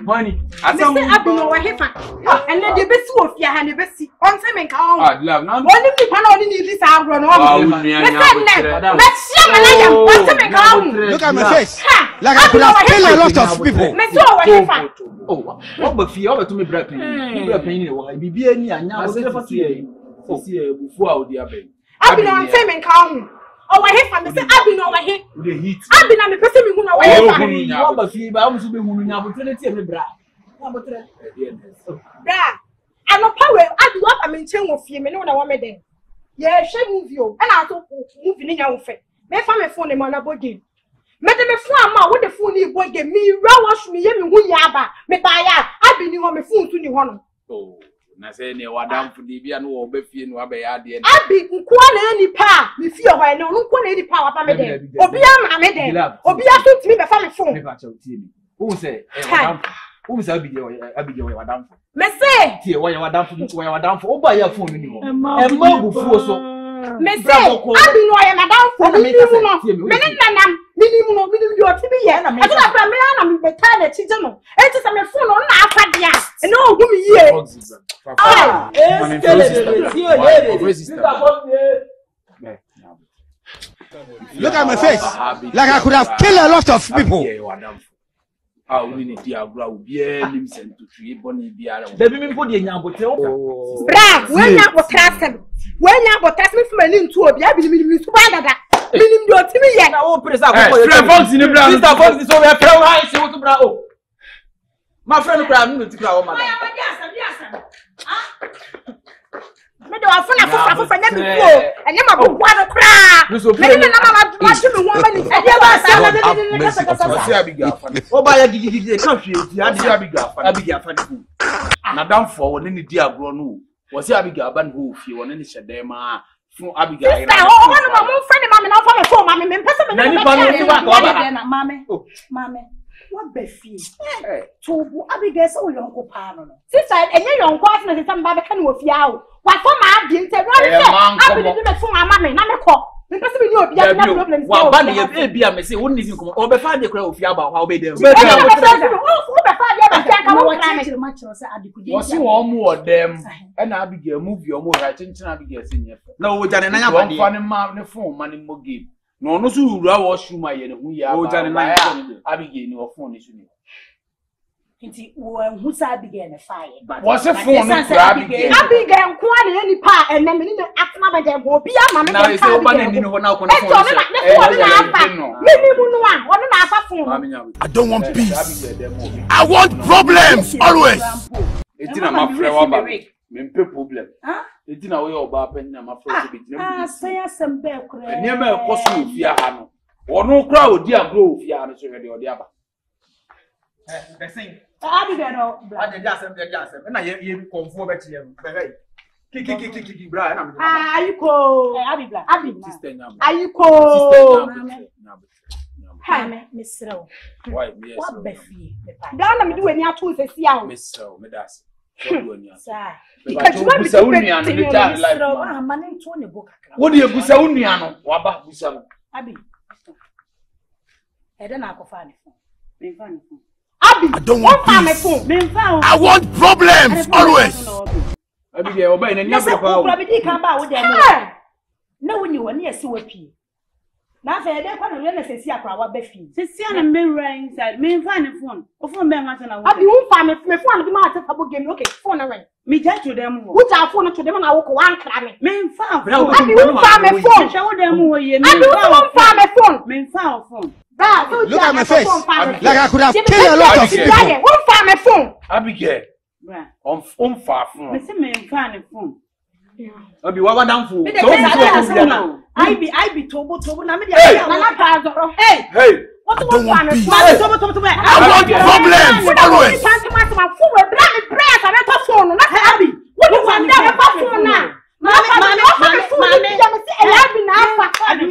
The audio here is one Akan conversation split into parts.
Money. I say I be no hefa. And then the best of your hand, the best on time and count. I love now. Only me can only need this agro. Look at my face. Like I could have killed a lot of people. Oh, what but fear over to me, Brad? You are paying it. Be any and now see before I would be. I be on time and count. Oh, I have to say, I've been over here. The heat. I've been on the person who know where but fear, but I was to be who now opportunity of bra. Bra, I'm not power. I do what I mean, tell of you, no one I want me then. Yeah, she move you, and I thought moving in your face. May find my phone in my body. Madame, what the phone you boy gave me, wash me, and who yaba, me buy out. I've been on my phone to the one. Oh. Na say ne wadam fudi bia no obefie no abaya de abi nko na ani pa me fie ho na no nko na ani pa wapa me de obi ama me de obi aso timi be fa me phone me ba cha tie mi who say wadam who say abije wadam me say tie wadam fo oba ya phone ni ho e ma bufuo so me say abi no ya madam fo me ni mu no me ni nanam minimum do timi ye na me na pra me na me beta na chije no enti say me phone no na afade a e no ogu me ye look at my face. Like I could have killed a lot of people. We need to grow bien, listen to tree, bonny beer. The women put the young hotel. Brad, when you were trusted, when you were trusted from a link to a baby, you to buy that. Minimum do to me yet. Oh, President, Mr. is over a fair rice to Bravo. My friend, Brown, to grow. Me do afuna for never go and you ma bo kwano kra me na mama ma tumi won ma ni e dia ba sa na abiga o ba ya gigigigi kan hwe ti ade abiga fa ni na dam for won ni di agro no wo se abiga ba no fie won ni hyede ma fun abiga ira o won ma mo friend ma me na fa me phone ma me pese me ni ba no ni ba ko ba na mame what be fie to bu abiga se o yonko pa no sister enye yonko afuna se sam ba be kan wo fie awo what for my being said, I believe in the phone, mamma, not a call. Because we know you have no problem. Well, Bunny, if be a messy, wouldn't even come over 5 the crowd of Yaba, how be there. Was you all more them and Abigail move your more attention, Abigail senior. No, we done and I want funny man, the phone, money more give. No, no, so wash you my and who you are, Abigail, your phone is unique. Who said began a fire? What's a phone? Abigail, quite any part, and then the Atma them will be a mamma. Now it's open and you know now. I don't want peace. I want problems always. It's in a mafia. Mempe problem. It's in a way of bapping and my friend. Say some bear. Never cost you Fiano. Or no crowd, dear grove, Fiano, or the other. The same. Abigail, I just and I conform to you. Kiki, Brian. Ah, you call Abby, sister. Are you call Miss Rowe? Why, what Beffy? Don't do any two to see out, Miss Rowe, Medas. Because you want to say, money to the book. What do you go say? Waba, Abby. I don't know find it. I don't want peace. I want problems always. Abigail, obey and never come out with them. No one you are near Suapi. Now, I don't want to see a crowd Beffy. Sister and mirror inside. Me find a phone. Of one man, I won't find me phone. The matter of game. Okay, phone away. Me tell to them. What I phone to them and I walk one clammy. Men found. I won't find my phone. Show them who you don't find my phone. Men found phone. Look at my face. Like I could have killed a lot of people. Won't find my phone. Abigail. On far phone. I say, man, find a phone. I'll be one down for. I be tobo na me dey na pa zoro. Hey. What do you want? Tobo. I want problems always. My phone will bring me prayers and not phone. Not Abby. What do you want? Never phone now. Mommy,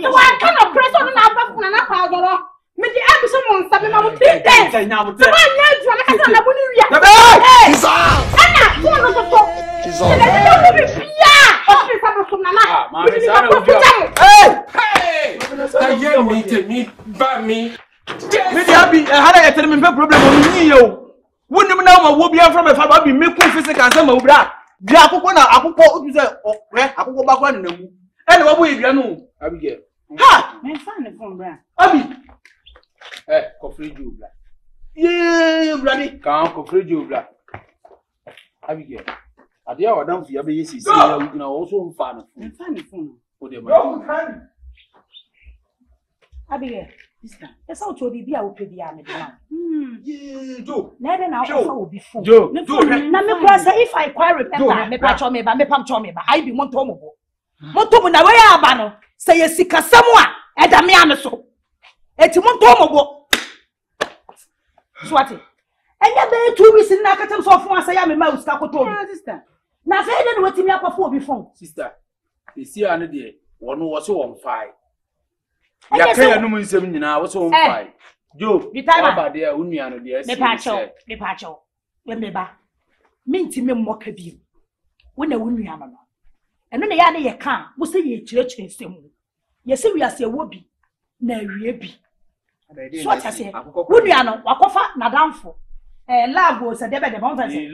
so I cannot press on na phone na pa zoro. Me dey Abby someone sabi ma mo 3 days. So I need you na ka na boni ria. Hey. Ana phone no to. Problem on you. Wouldn't know what be from a father be making physical some of that. The Akukona, Akuko, Akuko back one. And what will you know? Abigail. Ha! My son from Bra. Abi. Coffee you black. Yeah, bloody. Can't coffee you black. Abigail. I dear, I don't feel you see, also fan of phone. Abigail, sister, that's how to be. I will pay the army. Do. Never now will be full. Do. Now, if I quite remember, me patch on me, but me pump on me, but I be one tomo. Motobo na way abano. Say a sika someone, and a miano so. It's one tomo. Swati. And you be 2 weeks in Nakatam so far, say I'm a mouse, Takoto, sister. Now, say then what you have for before. Sister, you see, another day, one was on fire. Ya kaya no mun sem nyina wo so mfai jo aba de unua no de me pacho we meba minti me mmoka bi wo na unua no eno ne ya ne ye ka wo se ye kirechire nsem ye se wiase wo bi na awie bi so atase unua no wakofa nadamfo labo se de be de bon fese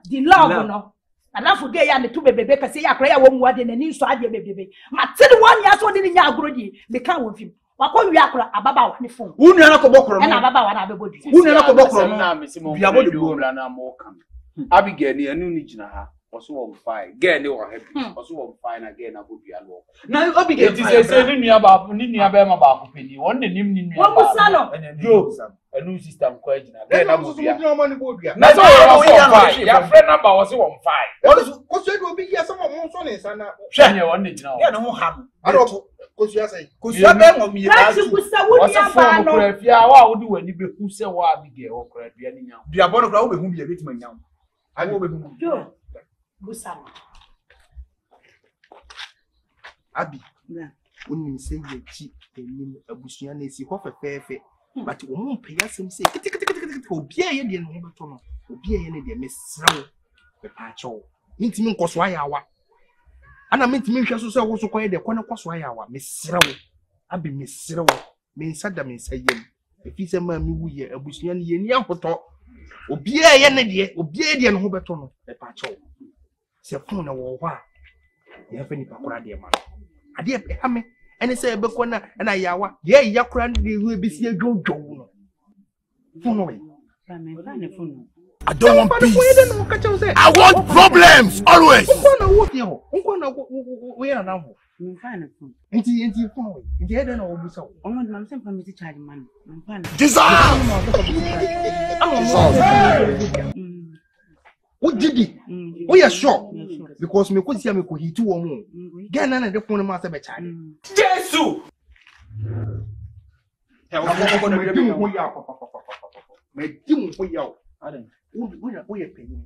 di love no adamfo de ya ne tu bebebe kase ya kra ya wo muade na ni so ade bebebe matede wan ya so de ni nya agoro di me ka wo fim wako wi akora ababa wa ni phone unua na ko bokoro na ababa wa na abebodu unua na ko bokoro na mesimo biabodu na mo kan Abigail ni anu ni gina ha oso wo mfai girl ni wo happy oso wo mfai na girl na bodua lo na Abigail ti say ni nua ba ma ba ko peni won de nim ni nua ba wo sano jo anu system ko agina girl na bodua na so wo mfai ya friend number wo se wo mfai ko so do bi ya sama mo so ne sana hwe ne won de gina wo ya no ho ham aro ko so ya sai ko so be ngo mi ya su kusa wo ni aba no kura fia wa wo di wani be hu se wa Abigail wo kura dua ni nya dua bono kura wo be hu bi e betima nya wo ani wo be hu jo busama abi unim se ye chi enim abusua na esi ho fefefe but wo mo paya sem se kitikiti obi a ye de no beto no obi a ye ne de mesrawo be pa cho ntimi nkoso ayawa ana mentimi hwe so se wo so koye de kone koso ayawa mesrawo abi mesrawo me nsada me nsayem efi se ma mi wuye abusua ne ye ni ahoto obi a ye ne de no ho beto no be pa cho se fun na wo hwa ye fa ni pakora de ma ade e ha me ene se be ko na yawa ye yakora de hu bi si adwodwo no fun no we I don't want peace. I want problems always. Nkwana wo tie ho nkwana wo ye na ho mfana fun enti fun we enti he de na wo busa wo omo de mamse mfa meti charge man mfana wo didi wo ye sure because me ko sia me ko hiti wo mo get na de fun ma se be charge Jesus he wo na de mo ya me di mo ya adan wo ye penyin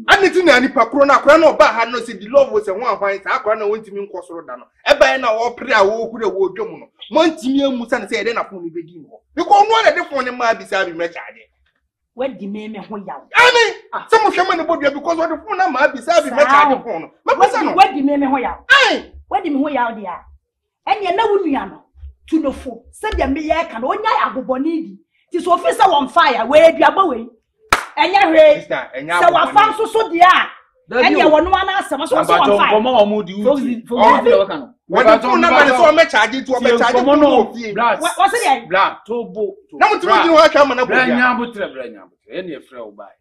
Aniti na ni pakro na akra na oba ha no se di love se ho afan sa akra na wontimi nkosoro da no eba na wo pre a wo kure wo dwom no montimi amusa na se ede na fon ni begi no because no na de fon ni ma bi sa bi me charge wadi me ho yawo ani se mo hwema ne bodua because what the fon na ma bi sa bi me charge fon no mabisa no wadi me ho yawo ai wadi me ho yawo dia ene na wunua no tunofo se dia me ye ka no onya agoboni di ti so officer on fire we aduaba we enya hwe se wa fan so dia enya wono ana asema so on fire komo omudi uti what the na man so me charge to be charge no what's it black tobo na mutimo di ho atwa mana bodia nya botre enya e na efre wo bai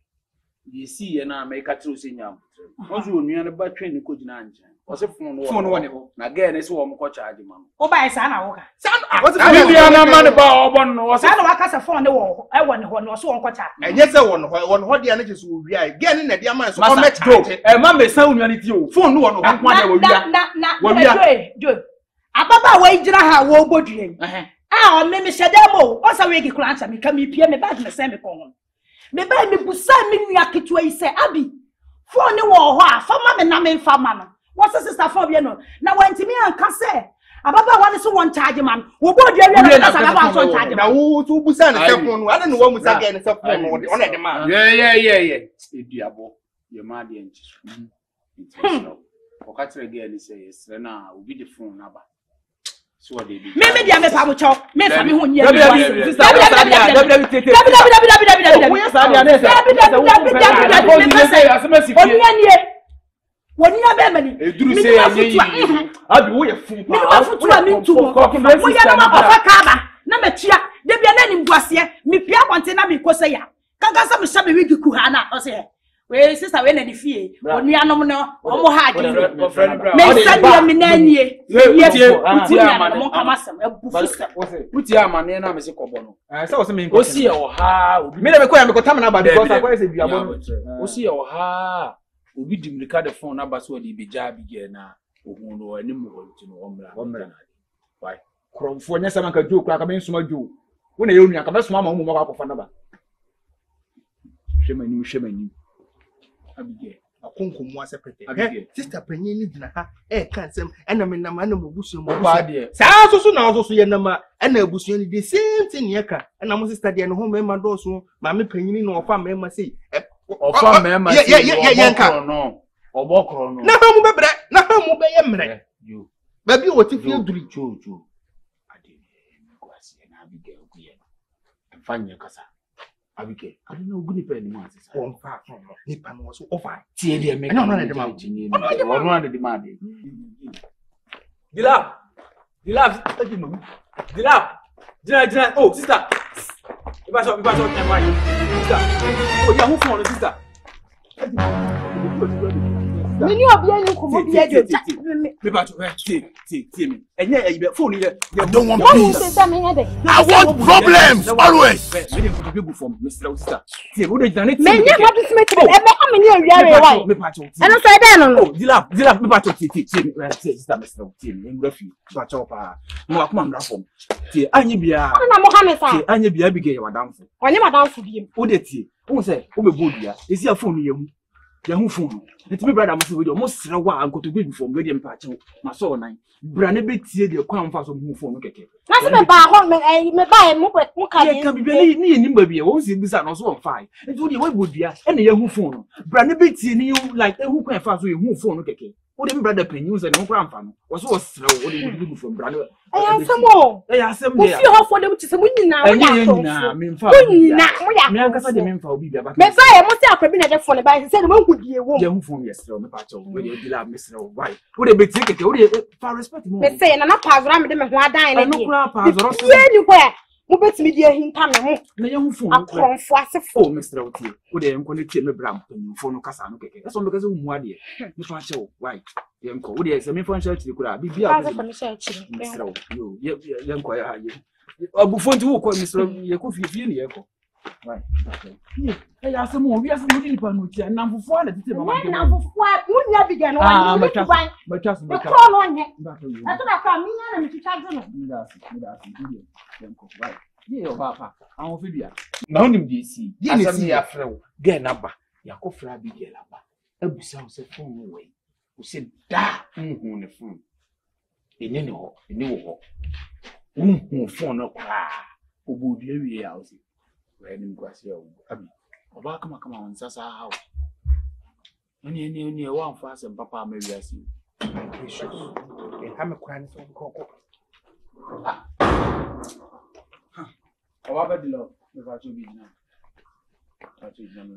you see na make a true senior. Also, when you are about 20 could not. Was a phone one. Now, again, it's one more charge, man. Oh, by Sana. What's the money about one was I don't want to phone the wall. I want one or so on quarter. And yes, I want what the energies will be getting at the amount of much go. A man may sound you. Phone one of one. Joe. Ababa way jira wo bodue. Ah, o me shedemo. O sa we gi kura ancha me ka me pie me bag na se me kon. Me ba me busa me nua ketua yi se abi. Phone ni wo ho a fama me na me fama no. Wo se sister phone bi no. Na wantimi anka se ababa wa ne so won charge man. Wo bodue wi na sa ababa so charge man. Na wo tu busa na se phone no. Ada no wo musa ge na se phone no. On e de man. Yeah. Eduabo. Your ma de nchi. Okatre ge ni say yes na obi de phone na ba. So what they do. Me dia me pa mo cho. Me fa me ho nya. We sister we na di fie onuanom no omo ha adi me send me nanie uti amane mo kamasem ebufusa uti amane na me se kobo no say o se me o si e o ha obi me na me ko ya me ko tam na ba because I say duabo no o si e o ha obi dimrika the phone na ba so di beja bi ge na ohun no anim ho nti no omra why kromfo nya sama ka jo kra ka me nsoma jo wo na ye onua ka be soma ma mo mo akwa na ba hwemani Abige akonkomu asepete sister panyin ni gina ha kan sem ena me nam ana mabusu mu de saa so na so ye nam ena abusu ni the same thing ye ka ena mo sister de no ho me ma do so ma me panyin no ofa me ma sei ofa me ma sei ye nka no obokro no na ha mu bebre na ha mu be ye mre yo ba bi o ti fi duri jojo ade ko asie na abige okuye mfanye kasa Abike, I don't know good depend on this. On far from Nipan was over. See, make no one the demand. Dilap. Oh, sister. If I saw my wife. Sister. Oh, yeah, who phone, sister? Many of you come be a joke. See me. And yeah, you phone here. I don't want peace. I want problems always. People from Mr. Sister. See, what they done it. Men, you have to make it. How many of you are right? And I said, no, Dilap, me battle sister, Mr. Tim, in refuge. Batch up. No, come on, from. See, Anibia. Anibia began your downfall. Or never down for him. Who did he? Who said, oh, good, is your phone here? Your phone. It's me, brother, must be almost a while and go to bid for medium patch. My soul nine. Brandy big tea, the crown fast of move phone. That's about home, I may buy a mobile. Can be very near Nimby, won't in this and also on fire. It's only what would be any young phone. Brandy big tea, you like a who can fast with move phone. Wouldn't brother pay news and no grandfather was so slow. What do you do from brother? I have some more. I have some more. You have for them to some winning now. I mean, for be there, but I must have been at the phone by said, one would be a woman phone yesterday. When you love Mr. White, would it be taken? For respect, let's say, and I'm not pass them and why dying. I know grandpa's anywhere. Mubet me dear him come na young phone akron fuase phone Mr. Oti wo de enko ne tie me bram phone no kasa no keke eso because wo mu ade me fa che why yenko wo de se me phone share kura bi bia Mr. yo yenko ya haye abu phone ti wo ko Mr. ye ko fie ne ye ko why eh ya se mo wi ase mo di pa no tia na fofo na tete mama ke na fofo munya bi ge no wa ni matas ko no nye ato na ka mi nya na mi chicha zo no mi da yenko why ye o papa awon fi bia na onim di si asam ya frew ge na ba yakofra bi ge la ba abusa o se phone we o se da hu ne phone eni ne ho eni wo ho hu phone no kwa obodu awie ya o se we ni kwase o abi oba kama on sasa how eni wa mfa asem papa ma wi asi precious e ha me kwa ni so ko Owa be dilo me fa to bi na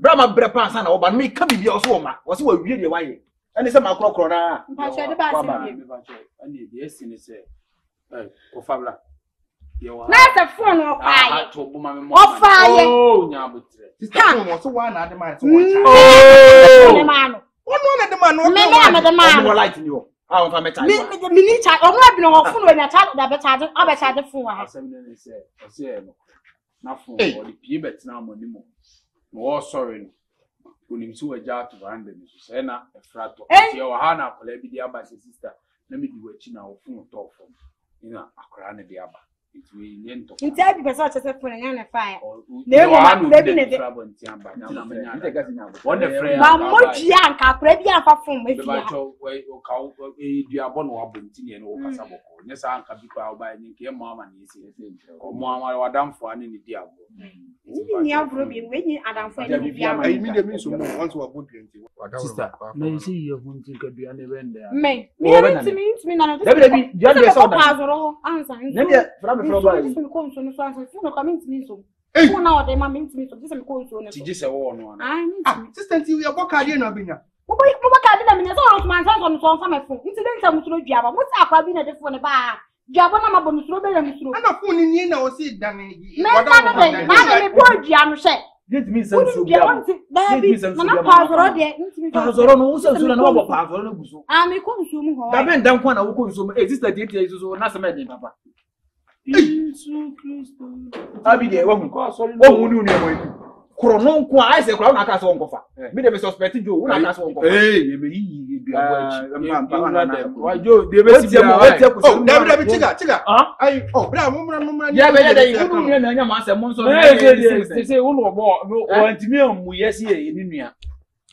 Brahma brepa san na oba me ka bibia oso o ma wo se wa wie de waye ene se ma krokro na mpa che de ba se me ba che ani de esi ni se o fabla Na the phone of fire. Oh, nyabutre. Sister, so one at the man. Oh, man. One at the man. The man. More light in you. I want to make time. Minute, I'm not being off when I tell that better. I bet I the phone. I say, nothing. The people now money more. More sorry. Unimsu eja to random so na efrato ti o ha na akola bi dia ba sister na me di wachi na ofun to fom ina akora na dia ba it we nyento nti abi pesa o chese phone nya na fire na emo baby ne de na menya ite gasi nya bo the friend ma moji anka akora bi anfa fom e fi o ka o dua bo no abo nti ne no kasa boko ne sa anka bi kwa ba ni ke mo ama ni ese o mo ama wadamfo ani ni dia bo ni avro bi wenyi adamfo ani bi ama I mean the means once we go plenty. Sister, me see you hunting kadua ne bende me ntimi na no Debi just so that azoro ansa ndia from ba me ko nso no so ansa no ka me ntimi so ko na o de ma me ntimi so dis me ko nso no tiji se wo no Sister, you are work hard na binya. Mo ka di na me so o man so no fa me fun nti den sa mu suro duaba mo sa akwa bi na de fo ne ba duaba na ma bo musuro be na musuro Ana phone ni na o si dan me na me bo dua no hwe Get me some sugar. Dabi na pazoro de ntimi Pazoro no usa sura na bo pazoro no guso. Me ko nso mu ho. Da ben dan kwa na wo ko nso mu sister dey tell you na se me dey papa. Jesus Christ. Abi de wo hu ko sorry. Wo hu ni unu e mo. Krono nko a ise kro na aka so nkofa. Me dey suspect jo, na aka so nkofa. Ye me yi bi abo achi. Wa jo dey be si mo we te ku so. Dabi chiga. Ai bra mo Ya be ya dey unu ni na nya ma se mo nso. Say unu obo o antimi amu yesi ye ni nua.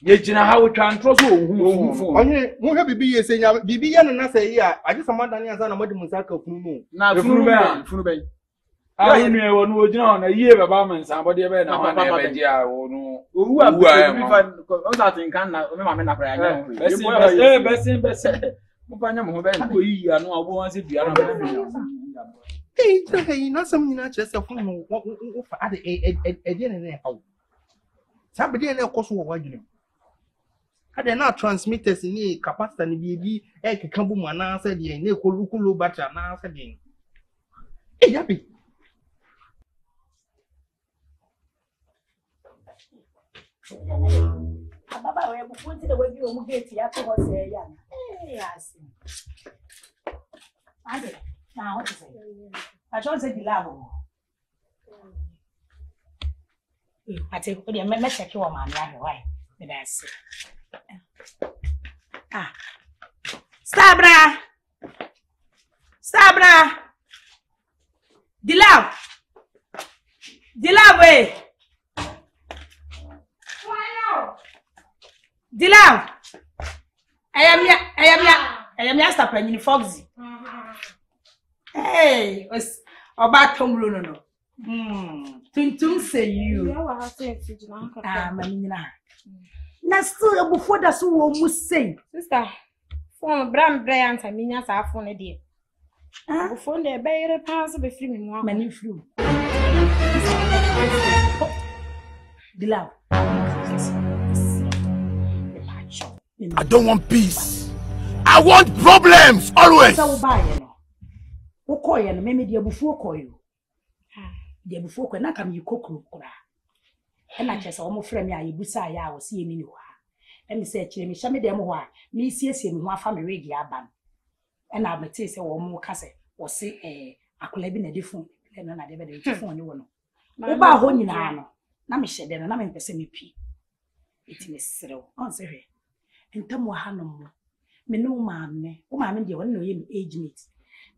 Ye gina ha wo twa ntro so ohu fun. Onye mo hwe bibi ye se nya bibi ye no na se yi a age sama dan ya za na modi musaka funu mu. Na funu be. Ah inu e wonu ogina na yie baba man san body be na ma na be ji a wonu. Owu a bi fa o sa tin kan na me ma me na pra nya. Besin. Mo pa nya mo be ko yi anu a wo wan se bia na me. Hey, na some nyina che se funu wo fa ade e de ne ne hawo. Sabe de ne koso wo wadwene. Ade na transmitters ni capacitor ni bi e keka bu mu na sa de ne kolukulo battery na sa de. Yabi. Baba we bufunti de we bi o mu gate ya to ho se ya na asi ade na what is it I don't say the lab ate ko de me check wo ma na he why me da asi Sabra the lab we Dilaw I am ya stop in Foxy. Hey, was about Tom Bruno. Tuntum say you. Manina. Na still before that so must say. Sister, phone Bram Bryant and Minas are phone a dear. Before the bear pass be free me many flew. Dilaw. I don't want peace. I want problems always. So buy no. Wo koye no me de abufu koye. De abufu koye na kam yi kokro kura. E na chese o mo frɛ me ayebusa ya wo se yemi ni ho a. E me se kyerɛ me hya me dem ho a, me siesie me ho afa me regi aba. E na abete se wo mo ka se wo se akola bi na de fon. E no na de be de fon ni wo no. Wo ba ho nyina no. Na me hye de no na me pese me pi. Eti me serew. On se hwe. Ntam wa hanom me no maame wo maame de won no ye me age mate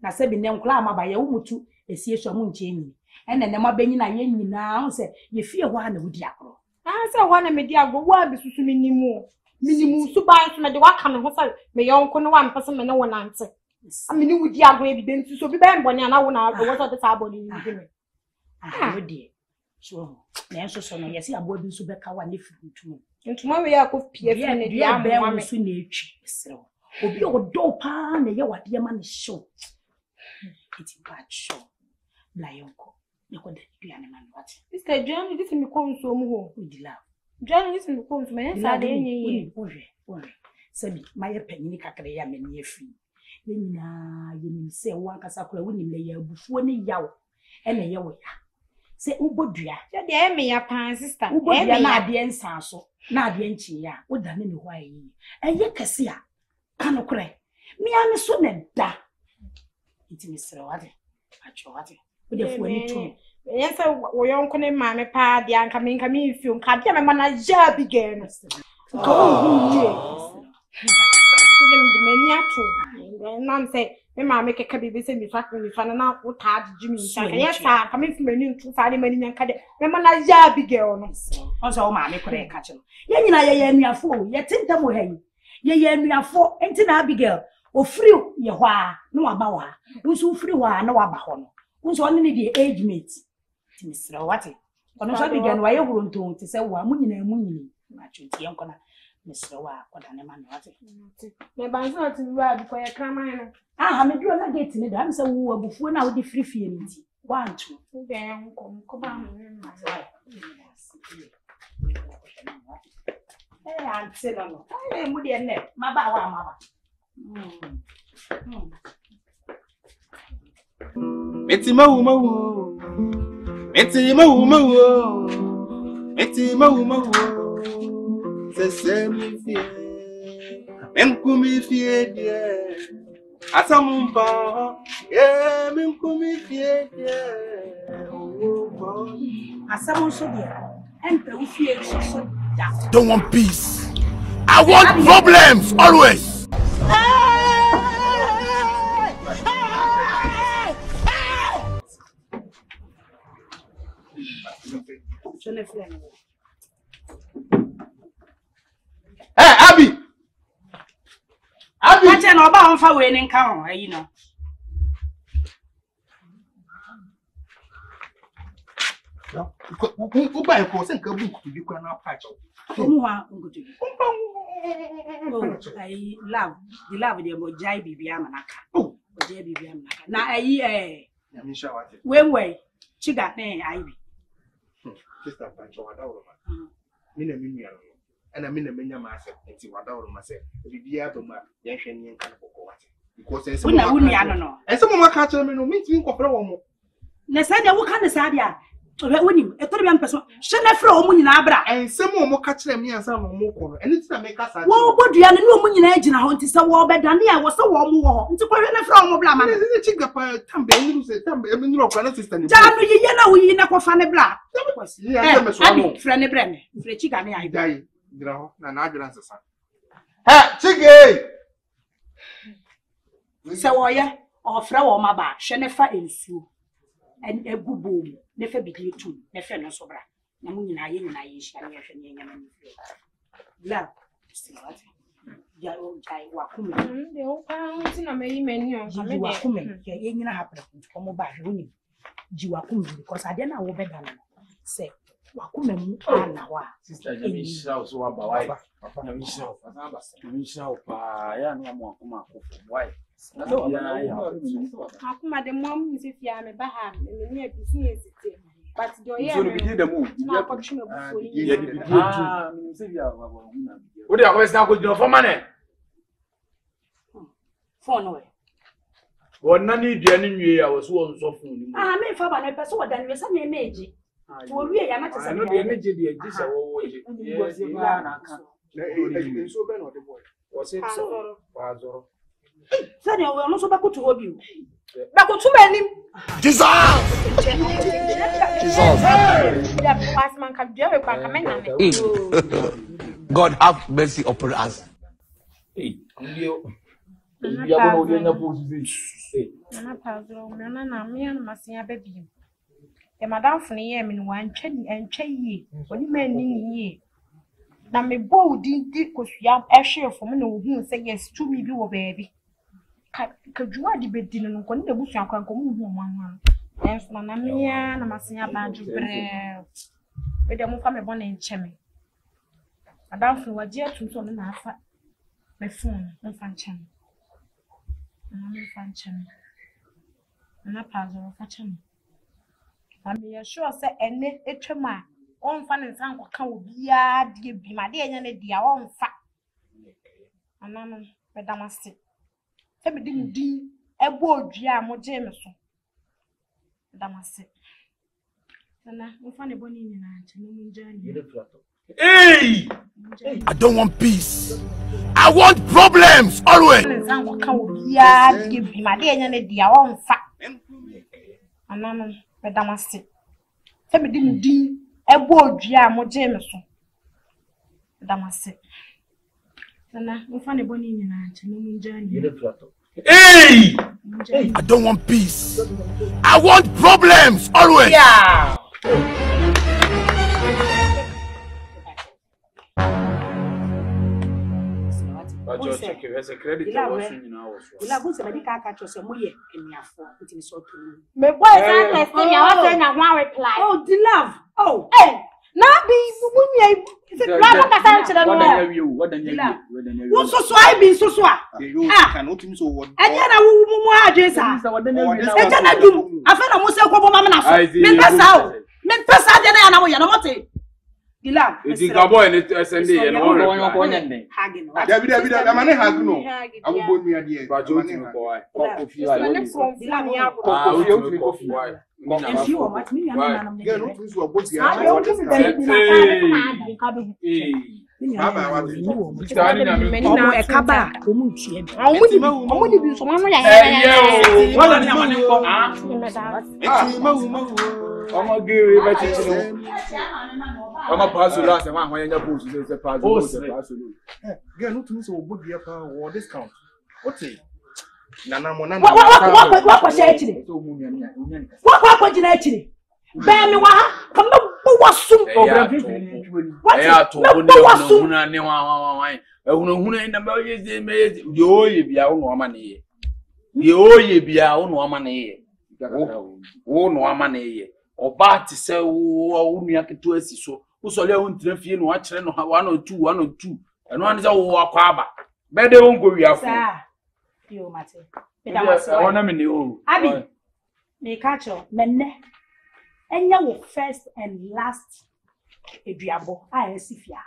na se bi ne nkla amaba ye wo mutu esie so mu nche enyi ene ne ma benyi na ye nyina ho se ye fie ho ha na wudi akro se ho na me di agwo wa bi susu minimu su ba so me de wa ka me ho se me yonko no wa mpese me ne wo nante amini wudi agwo e bi ben so bi ben bone na wo na wo so de ta bone ni bi me wo de so na enso so no ye se abo bi so be ka wa ne firutu ntuma we ya ko pie fi ne dia mo ma so na etwi serew obi o do pa na ye wade ma ne show iti ba show la yonko ne ko de dia ne man wat sister John this me ko nso mu ho udila John this me ko nso me sa de enyi oje sabi maye panyini kakere ya me ne afi ye nyina ye ni se wa kasa kora woni le ya bufuo ne yawo ene ye wo ya se ubodua ya de me ya pan sister ubodua na ade ensan so na ade enchi ya wo da ne ne ho ayi eye kese a kanu kure mi ame so ne da iti misre wade acho wade wo de fu ani tu yes wo yonko ne ma me pa de anka me fi nka de me mana ja bigel no ko hu ye de me ni ato nam say me ma me keka bibi se mi fa na wo ta de jimi nka yes ka me fi mani ntu fa de mani nka de me mana ja bigel no on so ma me kure ka chiro ye nyina ye anuafo ye tintam wo hayi ye anuafo enti na Abigail ofiri ye ho a na waba wa nso ofiri ho a na waba ho no nso on ne de age mate timisra wate ono so Abigail no aye huru nton ti se wa munyina na twenti yenko na misra wa koda ne ma no wate me banzo ti wa bi ko ye kraman no aha me duro na gate ne da am se wo abufuo na wo de free fie ni ti wantu be yenko ko ba me ma anse no mu de ne maba wa maba Meti mawu se mi fie menkumi fie die asamumpa menkumi fie die asamun so de enta wo fie so da Don't want peace. I want problems always. Hey, Abby! Ache na oba onfa we ni nka ho ayi no. Who buy a course and go book to be quite a patch. Omu ha ngoto. I love the go jai bibia manaka. Oh, jai bibia manaka. Na ayi we chiga na aibi. Sister Pancho wadawo ma. Me na me nua no. And me na menya ma asem enti wadawo ma se. Bibia to ma ye hwe ne nka kokko wate. Because ense mo na wunu ya no. Ense mo maka kire me no me ntimi nkofre wo mo. Na sa de wo ka ne sa dia. Wonim etori bi ampeso hye na fra omu nyina abra ense mo ka kire me ansa no mo ko no eni ti na me ka sa wo bodua ne omu nyina agina ho nti se wo bedane a wo se wo mu wo nti ko hwe na fra omu bla ma ne chi gapa tambe enu se tambe emi nuro kwa na sister ni ja no yiye na wo yi na ko fa ne bla ya me so no fra ne bre ne fra chi ga ne ai dai gira ho na adwira nsesa ha chige se wo ye o fra wo ma ba hwe ne fa ensuo en egubo ne fa bidie tu ne fa no so bra na mu nyina ye hia ne hwe ne nyama ni fie la stilawati ya o jai wa kume de o pa nti na me yi mani on ka me de wa kume ye nyina hapra ko mo ba hwe ni ji wa kume because ade na wo beda no se wa kume mu ana wa sister Jami shira so wa ba wai papa na mi shira pa ya no mo akoma akofo wai akuma de mom nsi fia me ba ha me ni business te but do ye so bi de mu na ko tuna bufo ni ye bi tu mi se bia wa ba hu na bi o de akwesa ko jino fo mane phone we wonna ni dua ni nwie ya wo so won so phone ni me fa ba na pese wo dan we sa me meji wo wie ya na tese no de me je de ji se wo je ye na aka so be no de boy wo se so pa zoro Sani o no so ba kutu obi o. Ba kutu manim. Jesus. Ya pass man ka dia we kwa ka me na me. God have mercy upon us. Ndio. Ndio bono de na post bi. Na pa zoro me na me na masia ba bi. E madam fune ye me no antwa yi. Oni man ni yi. Na me bo di kosua ehwe fo me na ohun se yes to me bi wo baabi. Ka juwa di bedin no ko ne busu akwan ko mu hu mo anwa enso na mia na masia ba jubre we de mo fa me bona ncheme adamfo waje atunso no na afa me phone no fa ncheme na me fa ncheme na pazo fa ncheme ami ya sure say ene etwema on fa ne nsan ko ka obi a de bi ma de enya ne dia on fa anano me damase Femi di ebo odua mo je me so Damase. Sana, mfane boni ni na munjani. Hey! I don't want peace. I want problems always. Nzango ka obia de bi ma de enya ne dia wo mfa. Anano, Damase. Se me di mudi ebo odua mo je me so. Damase. Sana, mfane boni ni na munjani. Hey! I don't want peace. I want problems always. Yeah. Check it as a credit. Me boy test me I was saying one reply. Oh, the love. Oh, Hey, na be munye. Is it love ka san chire no? What then you? wo so I be so ah. Can not so what? Anya na wo mu adwesa. E ja na dum. Afa na mo se ko bo ma na so. Me pesa o. Me pesa de na ya na wo ya no mote. The love. It's a boy and it's SND and all the Hagin. David, I'm a hag no. I will go near the boy. Coffee. And you are what me and Get no to a book. I'm a pass last and one when you post is a pass. Get no to so book here for discount. What's it? Nana Mona. What was actually? What was actually? Bam, you are come was soon. What Oba ti se wo nua keto asi so wo sole wo ntira fie no a kire no 102 eno an se wo akwa aba be de wo nko wiafo yo mate me da was wona me ne o Abi me catch you menne enya wo first and last eduabo a esifia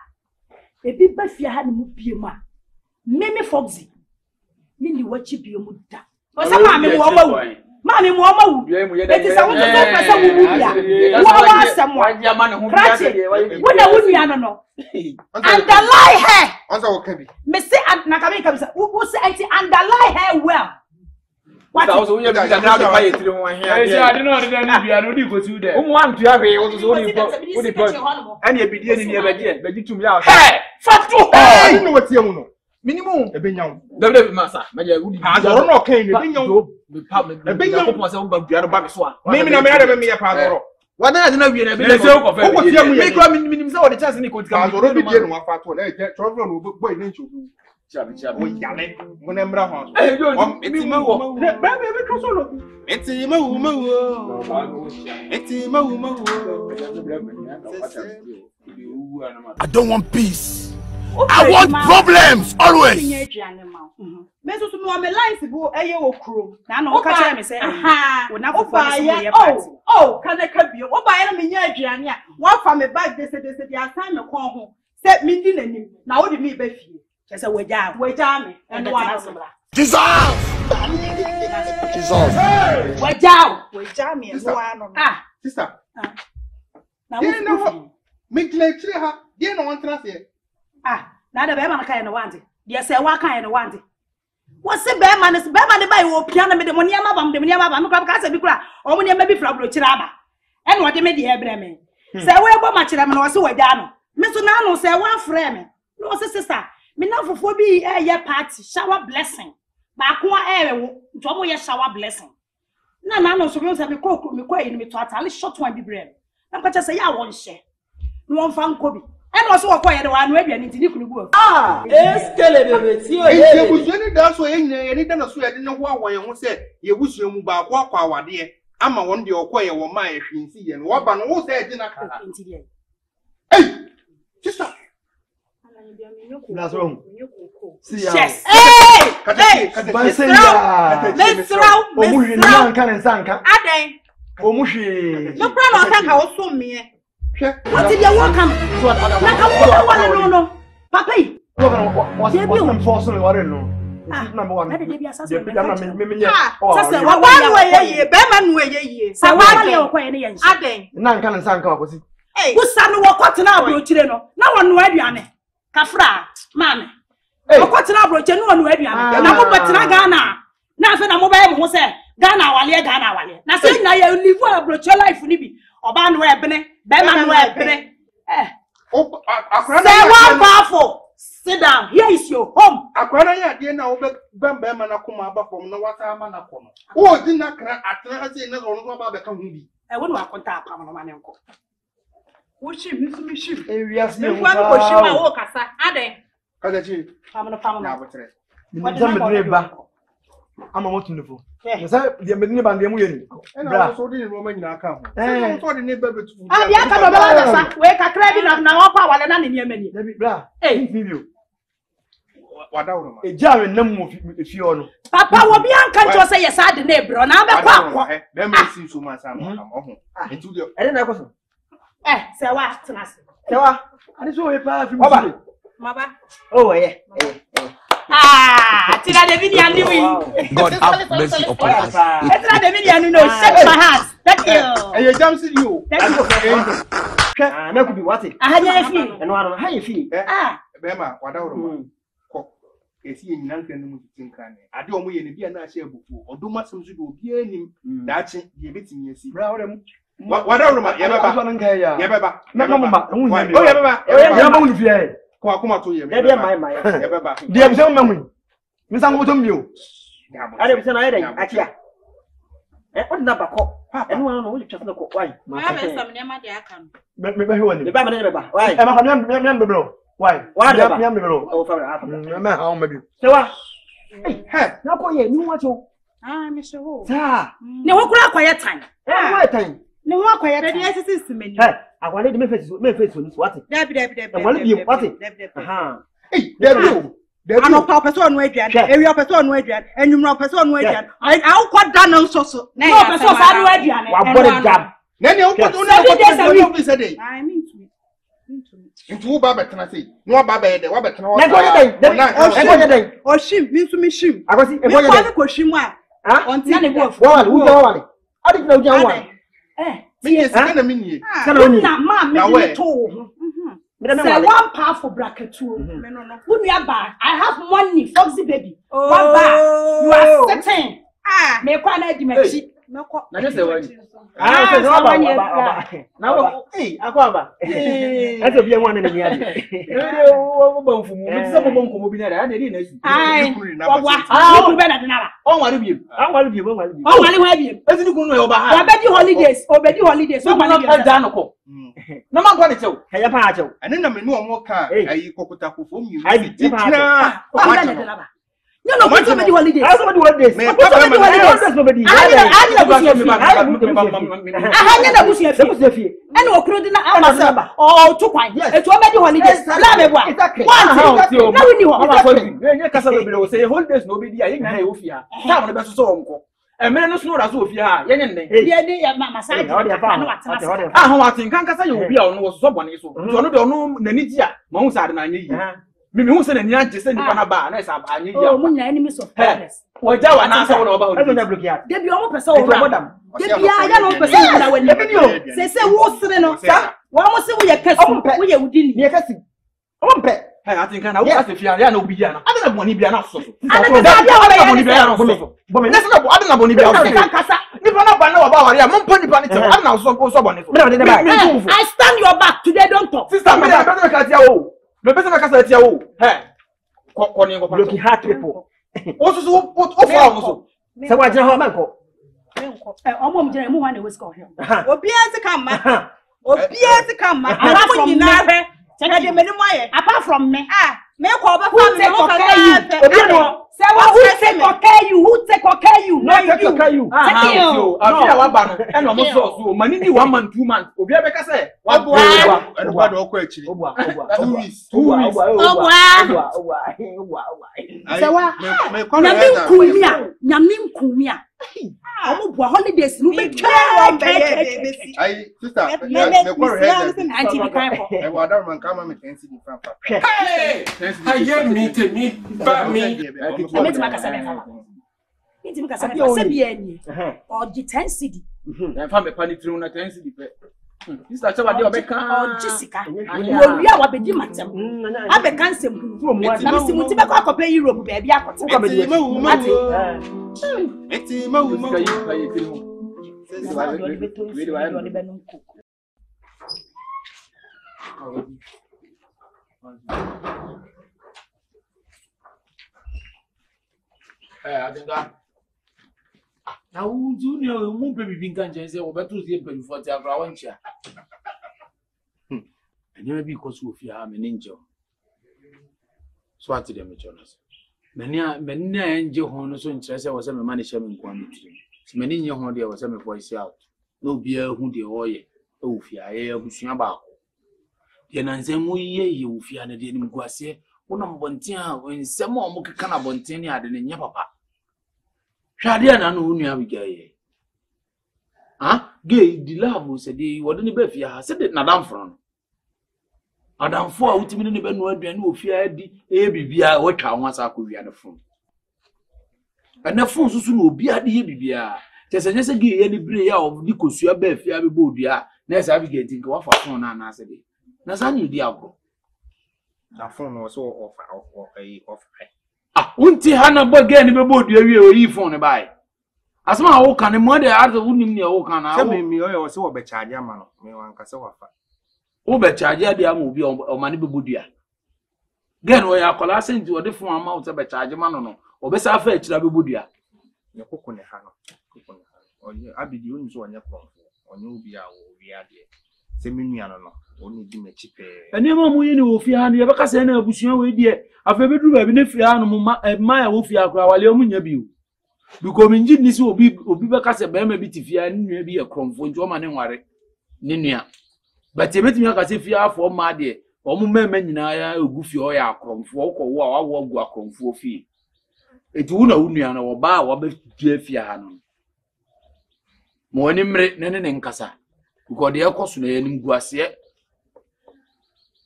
ebi ba fia ha ne mu bie ma meme foxy ni wachi bie mu da o se ma me wo ma Mami mo ma wu. Eti sa wo to pesa wu wu bia. Wo wa asem wa. Wo na wu nua no no. Underlie her. Onza wo ka bi. Me say na ka me ka bi say wo say anti underlie her well. What also we na na de buy etire ho ahia. Eh say ade no de na bia no di go tu de. Wo mo antu ahwe wo so wo di po. Ani ebidie ni beji tum ya. Hey! Fatu. Hey, no watie mu no. Minimum Ebenyaw. David masa meje wudi. Azoro no kan ni ebenyaw. Ebenyaw ko pose wo ba bia no ba me so a. Me na me ada me ya pa azoro. Wada na wie na ebenyaw ko fa. Ko tie mu ye. Me ko minim say wo de chance ni ko tika. Azoro bi die no afa to na e travel no boy ni nchobu. Chia. O yale. Mo na mra ho. Eh yo, eti ma wo. Ba me ko so no. Eti ma wo. Eti ma wo. I don't want peace. I want problems always. Me so no me life go eye okro. Na no ka tell me say wo na fofo so wo party. Oh, can I ka bio? Wo ba ye me nya aduane a, wo fa me bag de se de assign me kon ho. Se me ndi nanim. Na wo de me ba fie. Che say waja me. And one. Jesus! Waja me no ano. Ah, Sister. Na wo me kire ha. Die no won tra se. Ah, na da be ma na kai no wande. Dia say wa kai no wande. Wo se be ma ne ba wo piano me de mo niam aba me kra ka se bi kra. O mo niam bi fra bro kire aba. E no de me de ebre me. Se we bo ma kire me no se waja no. Me so na no se wa frɛ me. No se sister, me na fofo bi ye party, shower blessing. Ba ko a wo, nto mo ye shower blessing. Na no so me se me ko yi ni me to atale short one bi bre. Na ka che se ya wo nhye. No won fa nko bi. And also, what quiet one way and into Niku. Ah, escalated. See, you was any dance or any done so I didn't know why you said you wish you move back walk our dear. I'm a one day or quiet or my see and what and who said in a hey, sister. That's wrong. Yes. hey, let's throw. What did you want? No. Papa, what's them forcing? What I know. number one. Ade bi asase. Me. Sase wa no ye be ma no ye. Sa wa le okwa ye ne ye. Aden. Na nka nsa nka akosi. Wusa no wokɔte na abrochire no. Na wono aduane. Kafra, mame. Wokɔte na abrochire no wono aduane. Na mo betena Ghana. Na afa na mo ba mo ho se Ghana wale. Na se na ye live abrochire life ni bi. Oba no ebene, be ma no ebene. Say one powerful. Sit down. Here is your home. Akwara ya de na obe bamba ma na koma aba fom na wata ama na kono. O di na kra atena ase na zo no ba be ka hu bi. We no akonta apam no ma ne nko. Wo shim mi shim. Area se Me kwa ko shim a wo kasa. Aden. Kaza chi. Pam no. Na botre. Ni jam me ba. Ama mo tunufo. Nsa de me ni ba de mu yeni. Bra. So di ni ro ma nyina aka ho. So di ni ba betu. Ah bia ka do bela da sa. We kakra bi na wo kwa wale na ne niam ani. Dabi bra. Video. Wadawro ma. Eja nam mo fi ono. Papa wo bia nka ncho se yesa de na ebro na be kwa akọ. Be me sin so ma sa ma ho. Etu de. Ere na ekoso. Se wa tenase. Se wa. Ani so we pa fi mu. Maba. Oh yeah. Tina David and Louis. God have mercy upon us. Tina David and no shake my hands. Thank you. And you jam see you. Thank you. Na could be what it. I had you feel. And one how you feel? Bema wadawro ma. Ko esi nyina nkan mu tinkan. Ade omo ye ne bia na ahye abufu. Oduma sem so do obi anim. Daache ye betimi asi. Bra wore mu. Wadawro ma ye beba. Ye beba. Na mama. Oh ye beba. Ye beba mu fie. Ko akoma to ye. Ye bia mai. Ye beba. Dia bi se mo mamu. Mi san ko to mi o. Ade bi se na ye den akia. Odina bako. Enu anu wo twase ko why? Ma be sam ne ma de aka no. Me be hwani. Le ba me ne beba. Why? E ma ka me bebro. Why? Why beba? Me bebro. Oh fa ha. Me ha ma bi. Se wa. Hey, Na ko ye ni wa cho. Me se ho. Sa. Ne wo kura kwaye tan. Wa tan. Ne wo kwaye Ready tan. SSS simeni. Hey, agwale de me face ni what? Dabi. Agwale bi what? Aha. Hey, there Ano pa person no aduane. Ewi person no aduane. Enwumra person no aduane. Awu kwada na nsoso. Na ya person sa no aduane. Wa body jam. na ne uko na uko say dey I mean to Into ba betena say no ba be dey wa betena wa na go dey o shim mi so mi shim agosi e go dey ko shim a on na ne go wa wale adi na uja wa me yes na me nie na ma me to say one powerful bracket too. When you are back, I have money, Foxy baby. One back, you are sitting. Me kwana di mechi. Na just say one. Now, hey, akwaba. That's a bien one in the year. Wo fumu, me say bo nkomo bi na da na dey na su. Ai, wa you better than that. On wale bi. On wale bi. Ezi ni kunu e oba ha. Obedi holidays. So man na da no ko. Na man kwa ne chew. He ya pa chew. Ane na me no omo ka ayi kokota kofo mi. Ai bi tina. No, what somebody holidays. I somebody holidays. I na busu efi. And okro di na amasa. Oh, to kwan. E to somebody holidays. La me bua. Na we ni ho. Nye kasa bebele wo say holidays no be dia ye nyana e ofia. Time no be so so onko. E mere no so razo ofia ha. Ye nyen den. Ye ni ya massage. Na watena. Ah ho watin kan kasa ye obi a ono wo so bone so. Ono de ono nani ji a ma hu sa de na anye yi. Me hu se na ni anje se ni pa na ba na sa anye yi. Oh, mun na enemies of progress. Wo ja wa na sa wo na oba ho. E na block ya. Debi omo pese wo ra. Debi ya no pese wo na wani. Debi o. Se wo sere no. Sa. Wa mo se wo ye kasi. Wo ye wudini. Ye kasi. Omo pe. Hey, I think na wo ase fia ya na obi ya na. Ada na boni bia na so so. Ada na boni bia na so so. Bomi. Na se ada na boni bia na so. Ni pa na ba na wa ba wari ya. Mo mpo ni pa ni te. Ada na so so boni so. I stand your back today, don't talk. Sister, me na be ka tia wo. Me be se ka sa tia wo. Hey. Ko ni ko pa. Lucky heart people. O so o fa o so. Se wa jira ho man ko. Omo mjira mu wan e weska o here. Obi ezi kama. Ara nyina hwe. Chede me ni moye. Apart from me. Me ko ba fa me mo ka you. Say what who take okay you? No take okay you. Afia wa ba no. E no mo so mani ni 1 month 2 months. Obi abeka say wa bo Oba do okọ akiri. Oba. 2 weeks. Say what? Nyame nkumia Omo bo holidays no be twa. Ayi, sister, me kwa Auntie be kind for. I wa da man kama me tensi di fan fa. Hey! Aye me te me ba me. Ameti makasa be fa. Enti makasa be fa se bia ni. O di 10 cedi. Fa me pa ni tiri na tensi di pe. Sister Chaba de obeka. O Jessica. Wo wi a wa bedi matem. Abeka nsem ku. Na msi muti be kwa akope Europe be bia akote. Eti ma wu ma. Adenga. Na uju ni o mu pe bibi nkan je se o beto sie pe before ti akra wanchia. Enye bi ko so fi ha me ninjo. So ati dem jonas. Meni enje ho no so nkyere se wo se me mane hye me nko ametiri. Se meni nye ho de wo se me voice out. No bia hu de oye e wo fi aye abusua ba ko. De na nse mu ye wo fi ana de nim guase. Wona mbonten a nsem o mo keka na bonten ni ade ne nya papa. Hwade na no unu abigaye. Ge di love se de wode ne ba fi ha se de na damfro no. Adamfo a utimi ne be no aduane ofi adi bibia watwa ho asa akowia ne fon. Ana fon susu no obi ade ye bibia. Tese se ge ye ne bire ya of di kosua ba afia be bodua na esa abigaye tinka wafa fon na na ase de. Na sa ni di agro. Na fon no so offer. Unti hana boge ni be bodua wi o yi fon ne bai. Asema wo kan mo de arzo unim ni wo kan na. Se me o se wo be charge ama no. Me wan ka se wafa. Wo be charge ade am obi o mane be bodua. Gen wo ya kola senti wo de fon ama wo se be charge ma no. Wo be sa fa akira be bodua. Ne kokko ne ha no. Onye abidi oni so onye konfo. Onye obi a wo wi ade. Se menua no. Oni di me chipe. Ene ma mu yi ni wo fi ha no ye beka se na abusua we die. Afa be duru ba bi ne fi ha no ma ya wo fi akura wale o munya bi o. Because minji ni si obi beka se be ma bi ti fi ha nua bi ye konfo njo ma ne nware. Ne nua. But you betimi aka se fi afọ ma de o mu mema nyina ya ogufi o ya akromfo o ko wo a wo agu akromfo fi eti wu na unua na wo ba wo be tu afi ha no mo ni mre ne nkasa because de ekoso na yanim guase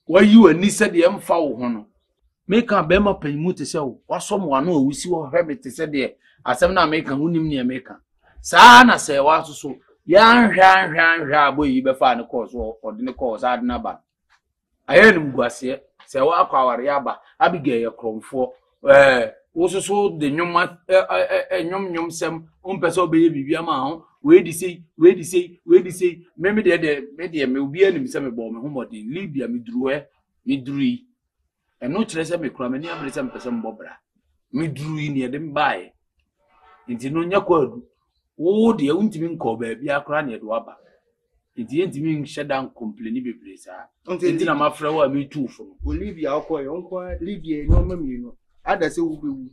wa yi wani se de emfa wo ho no meka be ma panyimu te se wo wasom wa na owusi wo hwe te se de asem na meka hunim ne meka saa na se wa so ya nhwa boyi be fa ne course odine course adina ba ayenum guase se wa akwaware ya ba abige ye kromfo wososo de nyoma nyom sem ompese obeye bibia ma ho we di sei me de me obi anim se me bo me homode libia me drui eno kire se me kura me ni amre se me pese mbobra me drui ni de mbae nti no nya kwadu wo de untimi nko ba bia kura ne de waba nti entimi nhyedan complain bebre sa nti na mafra wa me tufo Olivia okoye onko Libia nyoma mienu ada se wo bewu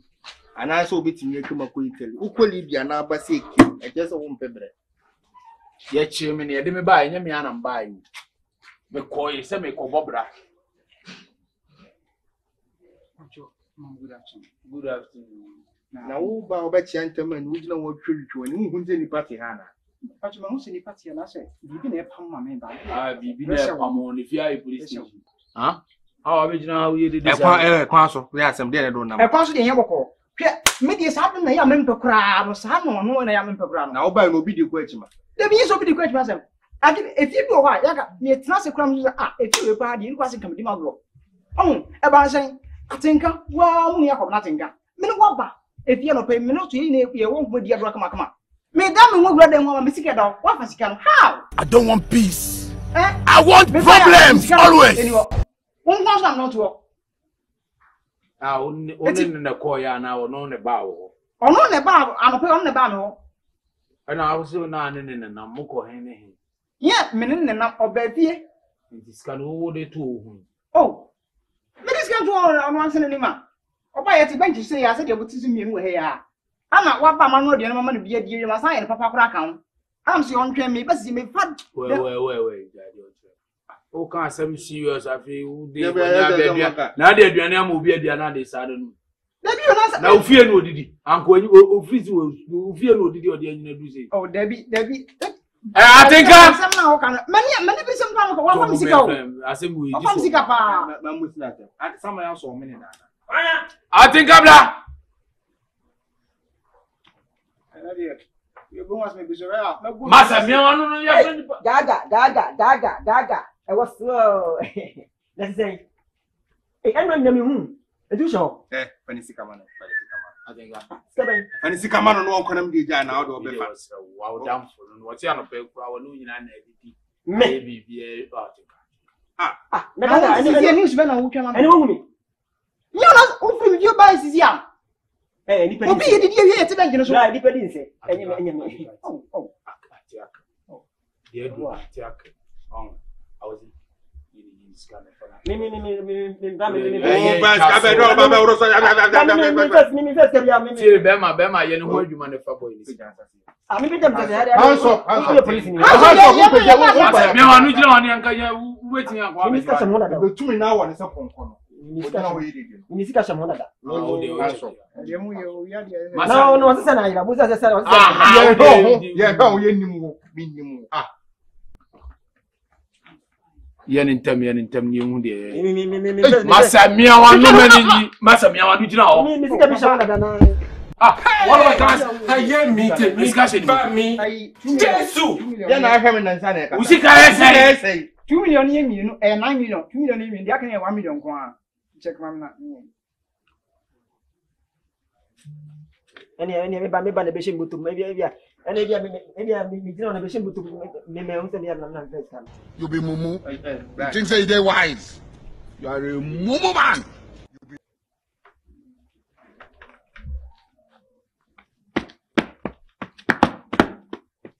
ana se obetimi atwuma ko Italy uko Libia na aba se eki eje se wo mpebre ye chime ne de me ba enya me anam ba yi me koye se me ko bobra good afternoon na wo ba obachi antama ni wugina wo twelutwo ni hu nze ni party hana Pachima hu se ni party na se bibi na epam ma me ba bibi na epam on fi ai police station how abegina how ye dey kwan so we asem dey do na kwan so dey yen boko hwe me dey sa na ya me mpekura no sa no na ya me mpekura no na wo ba no obi dey ko achima dey bi so obi dey ko achima sem agi efi bi o wa ya ka me tena se kura so efi we pa dey ni kwase kam di ma bro e ba sen atenka wa mu ya ko na atenka me no wa ba efi no pe me no so yi na ye wo ho di agro kama me da me wo gura dem wa me sika da wa fa sika no how I don't want peace. I want problems always. Won kwa so not wo oni ne ko ya na ono ne ba wo ono ne ba anope ono ne ba me wo ana awso na ne na moko hen ne hen ye me ne na obafie ndiska no wo de to hu me diska to ono anse ne ma oba ye ti bench se ya se de butizu mienu he ya ana wa ba ma no de no ma no bia die ma san ye papa kura kan am se on twen me basi me fa we jadi o kan asem serious afi u de na de aduane am obi aduane de sa de no Debi yo na na ofie no odidi anko anyi ofisi ofie no odidi odi anyina du sei oh debi atenka sam na o kan mani bi sam na ko wa fam sika o asem we wa fam sika pa ma musina ta sama ya so me ne na atenka bla masa mi wanu no ya friend gaga I was slow let's say eno nyame hu edu show panisika mano atenka panisika mano no onkonam de ja na odo be fa wa o dam fo no wo ti ano pe kura wo no nyina na edidi me bibie atenka me da ani news be na wo twa na ani wo hu mi yo na o film video ba sisi am ni pe obi yedi die ye te da ngene so ni pe din se enye oh atiaka ye do atiaka on awzi yini scan for na mi ti be ma ye ni ho adwuma ne fa boy ni mi bi dem se ha hanso mi wanu jira wani anka ya wetin akwa mi ska samu da be tumi na wo ne se konkono mi ska samu da hanso de mu yo ya de no sasa na ira buza sasa ye ba wo ye nimu mi nimu yen ntem ni hu de mi masa mi wanu mani masa mi wanu jira o mi ska bi samu da na wala ka aye mi te mi ska se ni ai Jesu ya na ahwe me nansa na ka usika ese 2 million ye mi no 9 million 2 million ye mi dia kan ye 1 million ko a check mam na ene me ba na be shin butum me bia ene bia me jina na be shin butum me unse bia na face kan You be mumu. You think say they wise. You are a mumu man.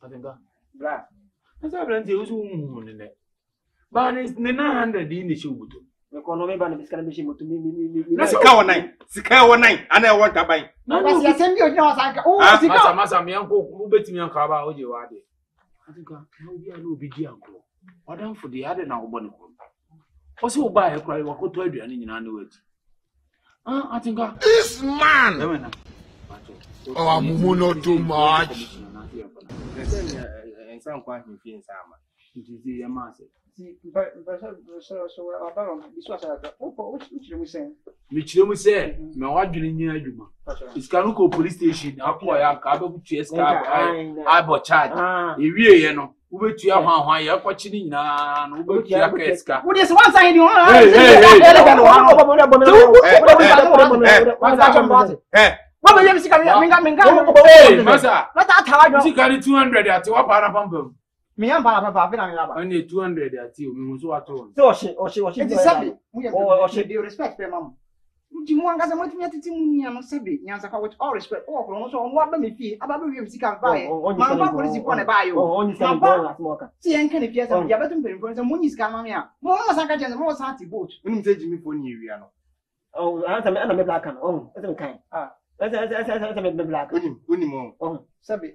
atenka bra asa bla nti usu mu ne ba ne na 100 ni shi ubuto me ko no me ba na be be shin butum na sika wo nine ana e won taban ba si asem bi o jina wasanka o sika masa mi anko ubetimi anka ba oje wa de atenka na obi a na obi di anko odam for the ade na obo ne ko o se oba e kra wa ko to aduane nyina na wati atenka This man. Oh, mumu not too much. ensan kwa himfi nsama nti ya mase si ba so abaro bi so asa ka o chire mu sen mi chire mu se me wadwene nyina adwuma iskanu ko police station akọ ya ka ba butu eska abo charge ewie ye no ubetu ya hwan ya kwachi ni nyina no ubetu ya ka eska wo dey se wan say you What will you see? masa isikari 200 ati wa para pambam me am para papa fi na me laba. ani 200 ati o mi hu so wato so o It is sabi. O she dey respect pe mam. Ndi mu anga se mo timi atiti mu nia no sabi. Nyansa kwa with all respect. O ko no so on wa ba me fi. Aba ba wi sika ba ye. Ma ba police ko na ba yo. onyi sa bo na smoka Si en kan e fiasa ya betum pe ko se mo nyi sika ma me a. Mo mo san ka je mo san ti boat. unim se jimi fo ni ewia no ana me black kan ese me kan ese me black unim Sabi.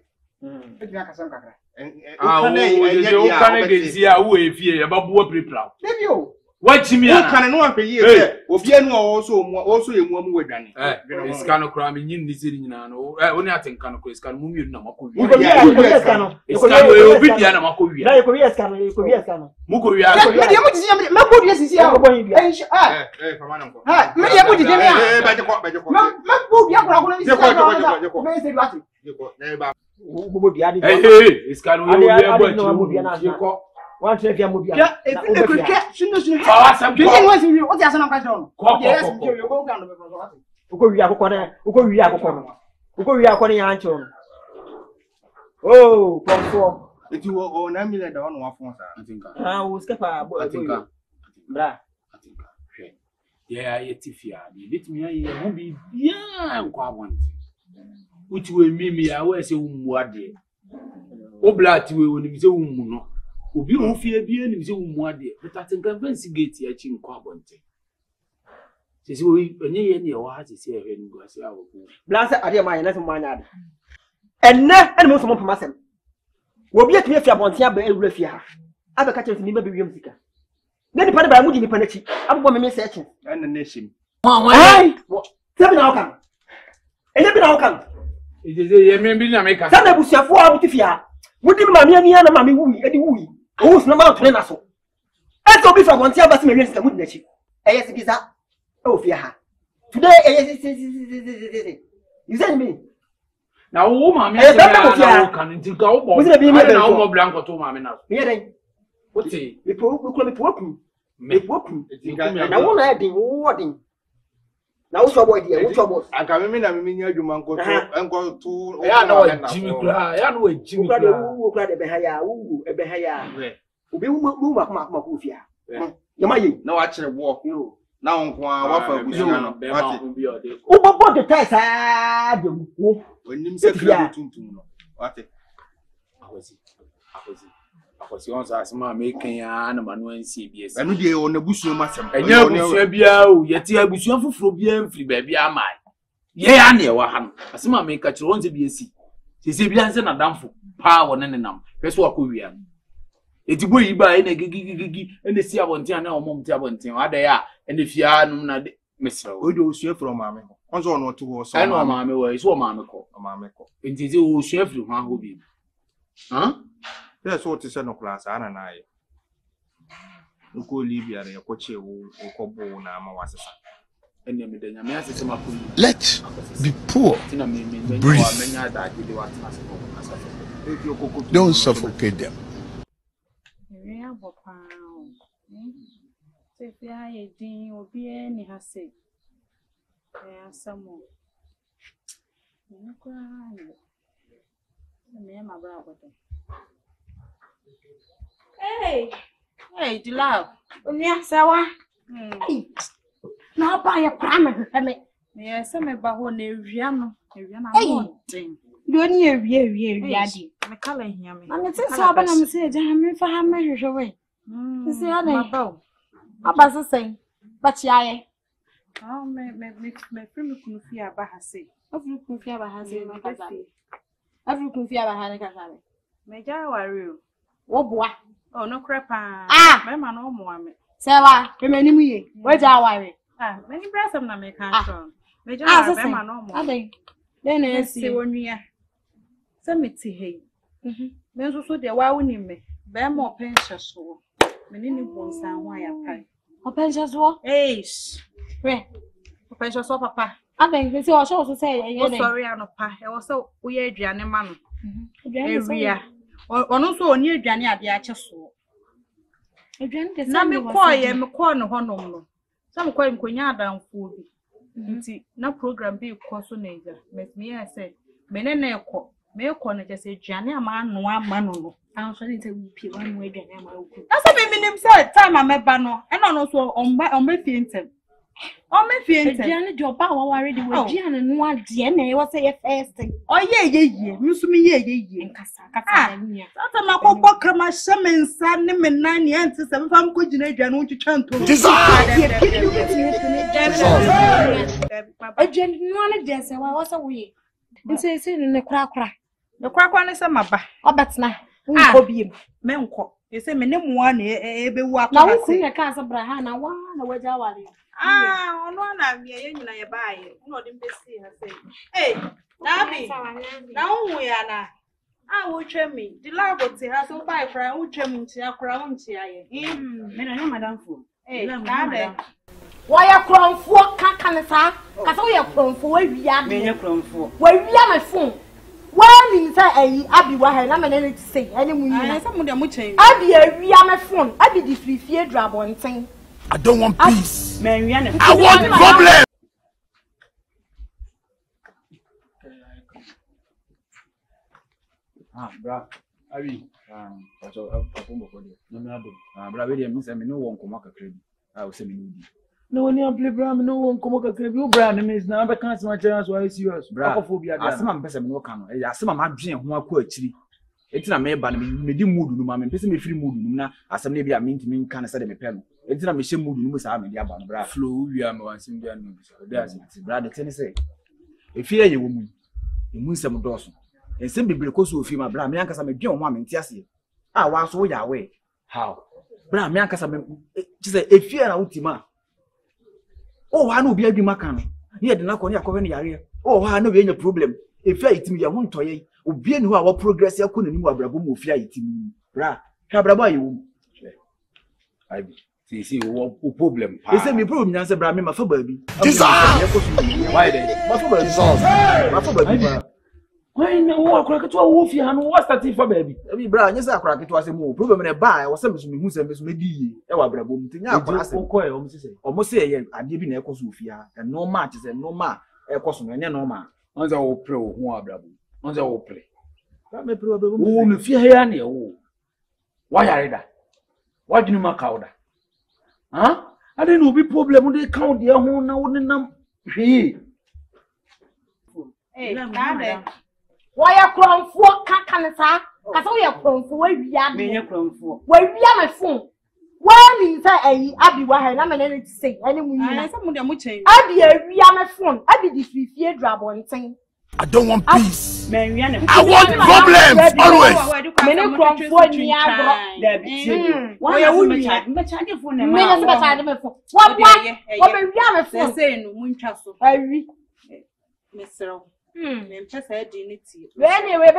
E dia ka sam kakra. o kan de zia wo efie ya ba bo prepra Baby o. wachimi o ana kan no ampe ye obi anu o so emu amu wadwane iskanu kra mi nyin ni siri nyina no oni atenka no ko iskanu mu mienu na makowi iskanu e obi dia na makowi na ko yes kan mu ko wi Me dia mo tisi me bo dia sisi a. famana ko Ha, me dia mo tisi me a. ba je ko Me bo dia ko na sisi a. Je ko. Me se bati. je ko na ba bobo dia di iskanu e obi e bo ko wan tre fia mo dia Ya, e ke sunu. Fala sam Ke ko nwa si wi, o ti asa na kwajon. Ko. Yes, mi yo go kan do be so ati. uko wi akoko ne ya ancho oh pompo eti o na mi le da ono afon sa atenka o skepa atenka bra hwe ya yetifia ni bitimi ya ye hu bi bia nkwa abonti uti we mimi ya we se ummu ade oblati we woni bi se ummu no obi hu fie bia ni bi se ummu ade betatenka fence gate ya chi nkwa abonti sisi we enye ye ne wa ha sisi ehwe ni go ase awo bla se ade ma ye na se mo anya ade enne ene mo so mo pama sem wo bi atumi afia bonte aba ewura fia aba ka chese ni ba biwiem sika na nipa ne ba mu di nipa na chi abbo me se eche na shim ai sebi na oka Eye bi na woka. Ye me bi na make. Sa na busuafo a mutifia. Mudi mama ania na mama wuyi, edi wuyi. O so na ma tone na so. Ese obi fa wonti abasi me wiase mudi na chi. Eye sikisa. O fia ha. Today eye you say me. Na wo ma me say na wo kan nti ka wo bo. Na wo mo blanco to ma me na. Me den. Oti. Me po ku. Na wo na edin wo odin. Na wo so boy dey, wo so boy. Aka me na me nya adwuma enko to ya na wa jimi kura, ya na wa jimi kura. Wo kura de be ha ya, wo e be ha ya. Obi wo ma ku fia. Yama yi na wa kire wo. Yo. Na onko a wa fa busua no. Wati. Wo bobo de tai sa de wo. Onim se kire tuntum no. Wati. Akwasi on sa asema American ya na manu ansi BS. Anu de o na busua masem. Enya busua bia o, yeti abusua foforo bia mfiri ba bia amai. Ye ya na e wa ha no. Asema America kire on se BS. Sese bia nse na damfo pa wo ne nenam. Peso akowia. Etibo yi ba e na gigigigi ene si abonten na omom ti abonten. Ada ya ene fia no na mesra. O de osua from mame ho. Onzo no to ho so. Ene o mame wo, so mame ko. Mame ko. Enti o osua firi ho ho bi. Yes, what is no class ana na ye. Nko Libya re yakoche wo kobo na ama wasesa. Ene me de nyame asese makoni. Let be poor. Tina me Breathe. wa menya da ade wa asase ko asase. Don't suffocate them. Ya bopa. Se fia ye din obi e ni hase. Ya samo. Me kwa ni. Me ma bra bote. Hey, the love. Onia sawa. Na ba ya kwa me. Me se me ba ho na ewia no. Ewia na no tin. Do ni ewia di. Me kala hia me. Na me tin sa ba na me se ja me fa ha me hwehwe we. Se ya na. Mabao. Aba se sen. Ba chi aye. Ah, me free kunu fi aba ha se. Afru kun fi aba ha se na ka sa. Afru kun fi aba ha na ka sa. Me ja ware o. Wo boa. Oh, no crepa. Me ma no mo ame. Sewa, me manimu ye. Wo ja ware. Me ni brasam na me kan so. Me ja ware me ma no mo. Adai. Den na Si wonua. Se me ti hei. Me nso so de wa woni me. Be ma opensha so. Me ni bonsa ho ayapai. Opensha so? We. Opensha so papa. Adai, me si o so say Oh, sorry anopa. E wo so wo ye aduane ma no. Ewia. Ono so oni aduane ade a che so. Aduane de Na me call no honom no. Some call nkonya adamfo bi. Nti na program bi ko so na eja. Me ya say me ne na ekọ. Me ekọ na je say aduane ama no ama no no. An so ni te wi pie wa no aduane ama oku. Asa me minim say time ameba no. E no so omba fie ntem. Aduane de oba wa ware de aduane no ade na e wo say first thing. Ye. Musu me ye. Nkasa na nia. Ata makobọ kama shemensa ne menani enti se mfa mko gina aduane wo twitwa nto. Aduane no na de se wa wo say wo ye. Nse se ne kura. Ne kura ne se maba. Obetna. Nko biem. Me nko. Ese me ne muwa na ebewu akọ na wo kun ya ka sabra ha na wa na waja ware. Ono na me ye nyina ye baaye. No de mbesi ha sei. Nabi. Na hu ya na. Wo twemi. Di labo ti ha so bai kra wo twemi nti akra wo nti aye. Me na madam fo. Na de. Wo ya kronfo kaka ne sa. Ka so ye kronfo wa wia de. Me ye kronfo. Wa wia me fon. Wa ni say ayi abi wa ha na me ne ti say ene mu yi. Na say mu de mu chen. Abi awia me fon. Abi di frifie drabonten. I don't want peace. I want problem. Bra. Abi. Apombo for there. No me ado. Bra we dey me say me no won komo kakra bi. O say me no di. No one play bra me no won komo kakra bi. O bra na me na be kan se ma chance so I serious. Akofobia da. Asema mpese me no ka no. Asema ma dwen ho akọ akiri. Etina me ba na me di mood no ma me mpese me free mood no na asem na bia me ntimi nka na se de me pe no. Etina me hye mood no mu sa me di aba no bra. Flow wi am wansem bia no bi so. That's it. Bra de tene say. Efie ye wo mu. Emu nsem dọọso. Ensem bibire ko so ofie ma bra me ankasa me dwen ho ma me nti ase. Wa so wo ya we. How? Bra me ankasa me ti say efie na utima. Oh, wa na obi adwuma kan no. Ye de na ko ne akọwe ne yare. Oh, I know any problem. If I eat me, I won't toy. Obi ni wa progress ya ko nanim abrabo mo fi ayiti mu. Bra, hwa abrabo ayewu. I see what problem. They say me problem nyanse bra me ma fa baabi. Jesus! Why then? Ma fa baabi. Jesus! Ma fa baabi. When no akora keto wo fi ha no what start for baby. Abi bra nyese akora keto ase mo problem na ba e wo se me hu se me di e wa abrabo mu tinya akora ase. Ko e o mo se. O mo se ye ade bi na e koso fi ha. E normal ti se normal e koso no ne normal. Onza wo pre wo hu abrabo. Onza wo pre. Ba me pre abrabo. Wo no fi ha ya na e wo. Wa yare da. Wa dwenu makawda. I didn't know be problem they count their home now wouldn't nam. Hey, why are crown for cancer? I saw your crown for where we are. Where we are my phone. Why is I be why I'm an to say anyone? I be a we are my phone. I be this with fear drab on thing. I don't want peace. I want problems always. Many crown for me. Why would we have my phone? What we are my phone saying, Winchester. Mr. Manchester dignity. Anyway,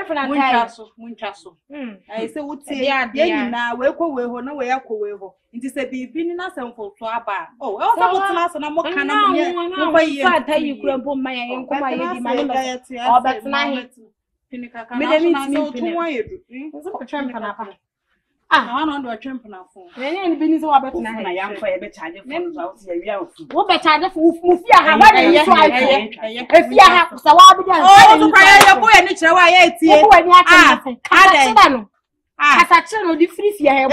Winchester. I say, would say, yeah, now we'll go where no way. It is a baby in us and for Flaba. Oh, also, and I'm more kind of I tell you, grumble my uncle, my that's night. I don't know a champion of phone. Any business or better than I am for a better. What better for Mufia? If you have so I'll be done. Oh, cry, boy, and it's a way. As a channel, the free fear, a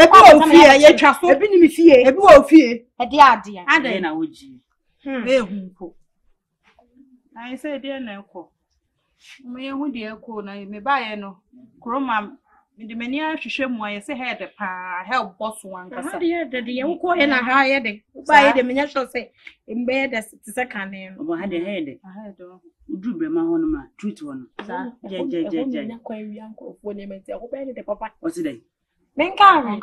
trust, a been fear, a boy fear, a dear, and then I would you. I say, dear, no. Me who dear corner, me buy no. Croma. The many I should more say had a pa help boss one. The young boy and a higher day. By the minister say in bed as the second name. I had a head. I had do my own truth one. Uncle for them and say, obey the papa. What's today? Men carry.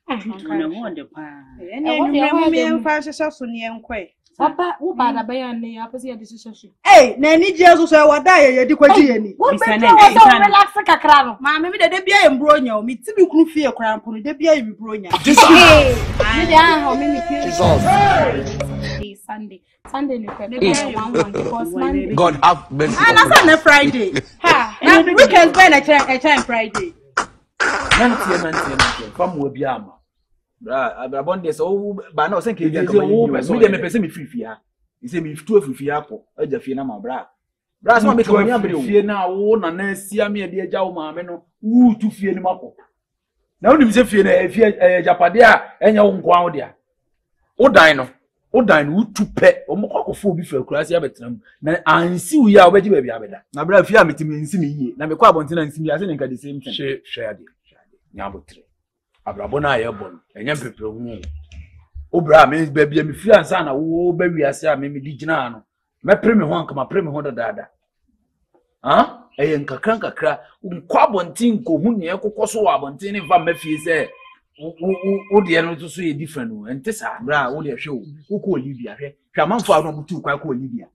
I want the pa. And you pass yourself so near and quay. Papa, who bad a bear and the opposite decision? Hey, Nanny Jesus, I will die. You do what? Relax like a crown. Mamma, the beer and bronyo, me to be cool fear crown, put the beer in bronya. How many Sunday, God have mercy. And that's on a Friday. Ha, we can spend a time Friday. Come with Yama. Abrabon des o ba na o sen ke dia kama yi me dem pese me frifia e se me fitu frifia po aja fie na ma bra so ma me kama nya bre o fie na wo na na sia me de agya wo ma me no wu tu fie ni mapo na wo nim se fie na fie japade a enya wo nko awo dia wo dan no tu pe o mo kwakofo obi fa kurase ya betenam na ansi wu ya obaji ba bia beda na bra fie a metimi nsi me yie na me kwa abontina nsi me ya se nka the same thing share ade nya botre abrabona aye bon enya pepre hu obra me bia me fi ansa na wo ba wiase a me di gina no me pre me ho anka ma pre me ho dada eye nkakra nkwa bontin ko hu ne ekokoso wa bontin ne va mafie se wo de no to so ye different o ente sa bra wo de hwe wo ko Olivia hwe amanfo a no butu kwa ko Olivia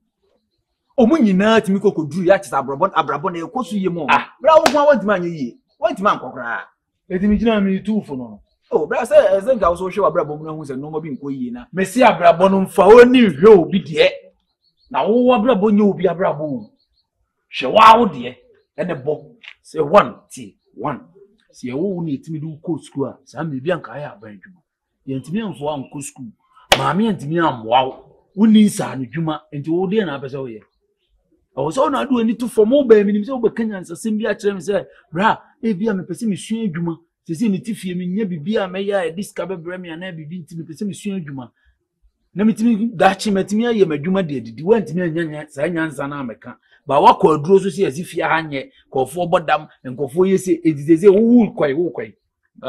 omu nyina timi kokoduru ya chisa abrabon e koso ye mo bra wo ho wantima anye ye wantima nkokra etimi gina me tuufo no oh bra say ezenga wo so hwe abrabon no hu se no mo bi nko yi na mesi abrabon no mfa oni hwe obi de na wo abrabon nye obi abrabon hwe wa wo de ene bo say one si wo ni etimi du ko school a sa me bi anka ya ban dwuma ye etimi anfo an ko school maami etimi amwa wo ni sa no dwuma enti wo de na apese wo ye o so na do ani to form o ba mi ni se wo be kanya nsasem bi a kire me se bra e bi a me pese me sua adwuma se ni tifie me nya bibi a me ya e discover bra me ana bibi nti me pese me sua adwuma na mitimi da chi metimi aye madwuma de didi wantimi anya sa nyansa na ameka ba wakọ aduro so se azifia hanye kofo bodam nkofo yese edizeze wo kwai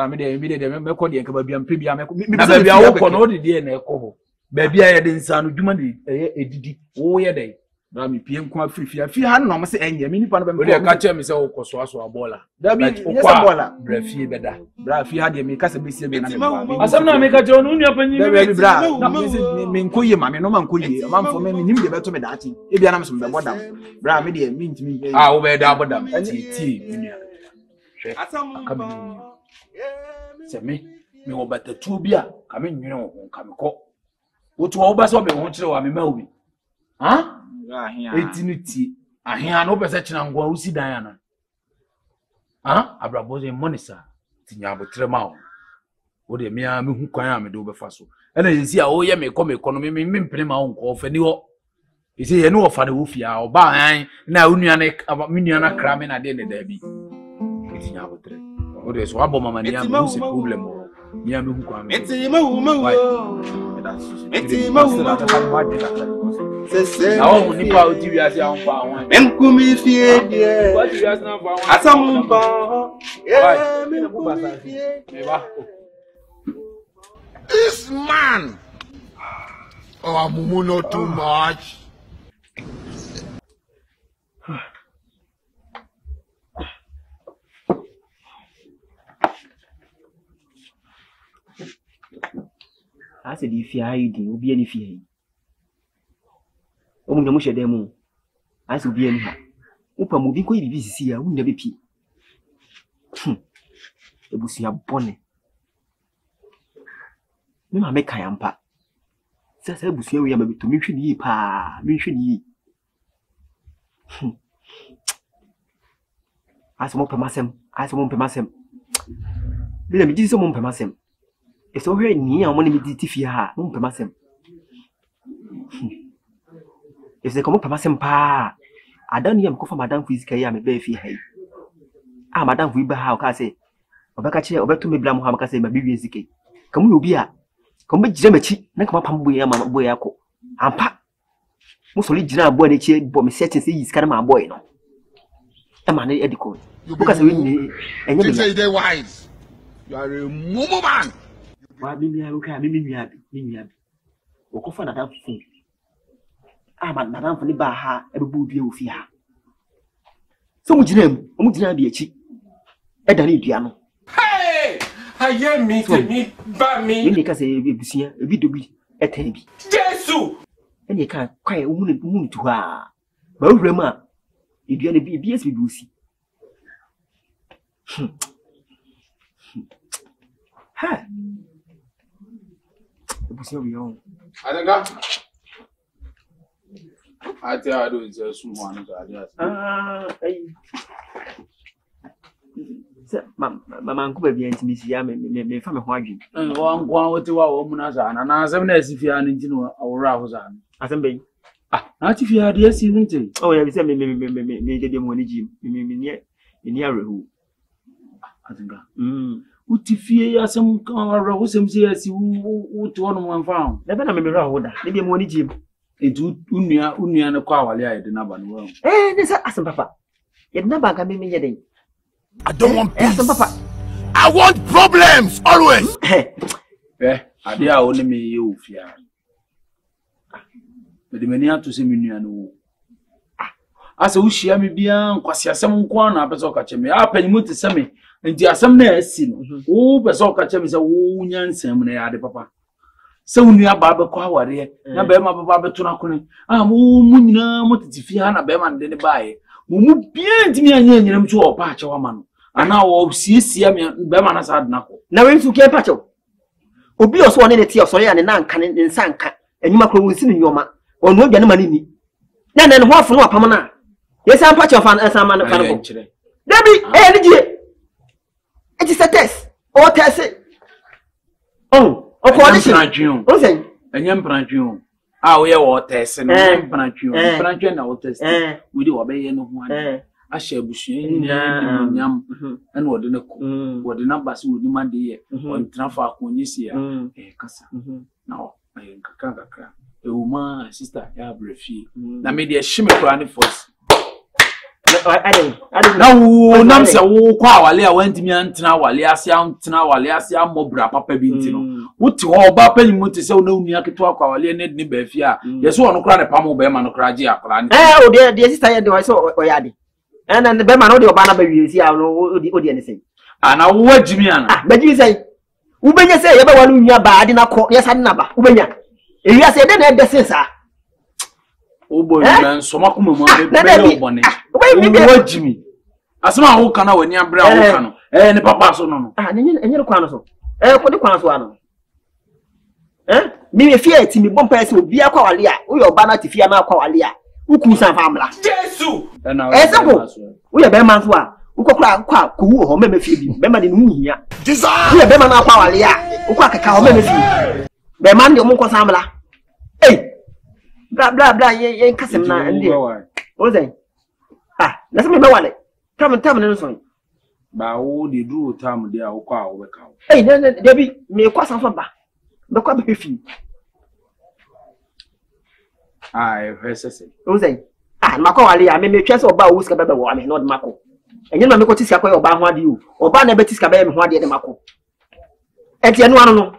me de me ko de nka ba bia mpe bia me ba bia wo ko no de de na ekoho ba bia ye de nsa no dwuma de edidi wo ye de bra me pie nko afifia fi ha no say enye me nipa no be me ka che me say o koso aso abola da bi abola bra fie beda bra fie ha de me ka se be sie me na asam na me ka che onu nua panyi me bra me nkoye ma me no ma nkoye ma mfo me nim de beto me daati e bia na me so me bodam bra me de me ntimi wo be da bodam ti nua hwe akabi se me wo batatu bia ka me nwene wo ka me ko wo to wo ba so be ho kire wa me ma obi ha etiniti ahia no pese china ngwa usi dan yana ha abraboze monisa tinya abotre ma wo de me a me hu kwan a me do be fa so ena yesi a wo ye me ko me mpene ma wo nko fa ni ho yesi ye no wo fa de wo fia oba han na unua na me nua na kra me na de ne da bi tinya abotre wo de so abo mama ni am no se problem wo ni am hu kwan me enti ma wo enti ma wo Now, nipa o TV as ya nfa won. Memkumi fie die. Asamumpa. Yeah, memkumi fie. This man. Oh, Mumu not too much. I said if you hide, obi any fear. Omu nyamu shede mu asi obi ani ha upa mu bi ko bibi sisi ya unna be pi ebusia bone me ma me kan ampa sasa ebusia we ya ma beto me hwini yi pa me hwini yi asi mo pemasem bila mi disi mo pemasem eso hwe ni ya mo ne mi diti fi ha mo pemasem if they come up pama sempa adan yam ko fa madam physical ya me be fi hai madam fu ba ha o ka say obeka che obeto me bla mo ha ka say ma bibi ezike kamu obi a kamu be jira machi na kama pam boy ya ma boy ya ko ampa mo so li jira boy na chi bo me setting say yiska na ma boy no e ma na ediko buka say we ni enye me say they wise you are a mumu man wa mi ya ka mi nua bi o ko fa na da fu madam for the baha, every be of ya. So much name, be a cheap. Edani Diano. Hey, I hear me, by me. You can say a video be a tabi. Jesu! And you can't quiet woman to her. But Rema, if you are the BS we will see. Ha! It was your own. I think I tell you, it's someone. Mamma, could be intimacy. Me from a wagon. And one what to our woman as an answer as if you are into our rouse. As I'm being. Not if you had yes, you wouldn't. Oh, I said, me get money, Jim. Near who. I think. Would you fear some rose and see as you would one found? Never remember round. Maybe money, Jim. Itu unia na kwa wale ya edina banu wa. This asem papa. Edina ba ga me yede. I don't want peace. Papa. I want problems always. Ade a oni me ye ofia. Me de mani ato se menua no. Asa wo hia me bia nkwasi asem nko na apese o ka che me. Apanyimu te se me. Nti asem na asi no. Wo pese o ka che me se wo nyansam na ya de papa. So when you are Baba Quawari, Nabema Baba Tunakuni, Muna Motifia, and Bema and then buy. Mumu bien to me and you to a patch of man. And now see Bema has had knuckle. Now into Care Pacho. Obi was one in the tea of Soya and a nan cannon in Sanka, and you macro will see in your ma, or no Ganamani. Then what for no Pamana? Yes, I'm patch of an as a man of Debbie, energy. It is a test or test it. Oh. And young Pranjun. Ah, we are all testing. Pranjun, our test. We do obey no one. I shall be shame, yam, and what in the numbers would demand the year on Trafa when you see a cassa. Now, I am Kakaka. A woman, sister, I have refused. Now, made a shimmer cranny force. na wo nam se wo kwa awale a wantimi antena awale ase antena awale ase amobra papa bi ntino wuti ho ba pani mu te se wo na unua keto akwa awale ne de ba fi a yeso ono kra ne pamo be ma no kra je akra ne o de sister ye de o so o yade na be ma no de oba na ba wi si a no o de ne sei ana wo wajimi ana ba jimi sei wo benya sei ye ba wa no unua ba ade na ko ye sa na ba wo benya e wi ase de na de sensa o boy man so makoma mu be obone wo jimi asema wo kana wani abra wo kana ne papa so no enye kwa no so ko de kwa so ano mi me fie ti mi bompa ese obi akwa wale a wo yo ba na ti fie na akwa wale a uku san famla Jesus simple wo ye be man so a wo kokura kwa ko wu ho me fie bi be ma de no hia Jesus wo ye be man na akwa wale a wo kwa kaka ho me fie be man de mo ko samla bla ye kasem na ndi o zai na se me wale tam ne so ba wo de duro tam de a wo kwa wo be ka na bi me kwa san fa ba be kwa be fi hwesese o zai makọ wale ya me twese oba wo sika bebe wo me no de makọ enye no me ko tisika kwa oba ho ade o oba na be tisika be me ho ade de makọ eti enu anu no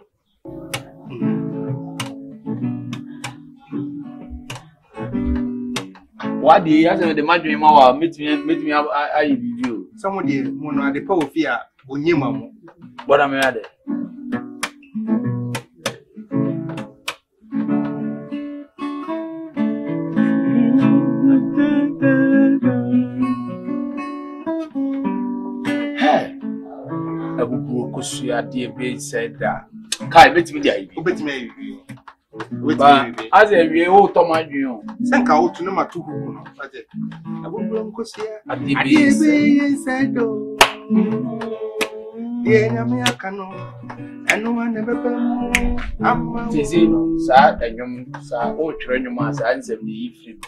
what the ya de madwen ma wa metimi ayi video some de mo no ade pa ofi a onyema mo boda me ade abubu kosu ade be said that kai metimi de ayi obetimi ayi as a we o to madwen o senka o tunu ma tuhu no ate abubu kosu ade be said do ye nyame akano enu ane bebe mu amma tizi no sa enyum sa o twere nyum asa nsem ni ifri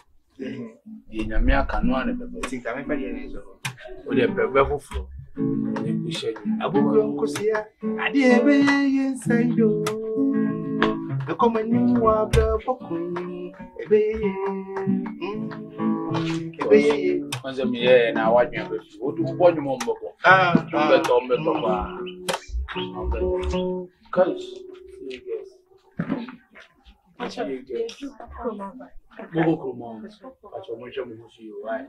ye nyame akano ane bebe tinka me pade ye so o de bebe foforo ni kushe abubu kosu ade be ye said do the common wa bla bokun ebe kwanza miye na wadwen be fi odu bonyu mo mboko beto ba cuz Mogo como acho muito muito right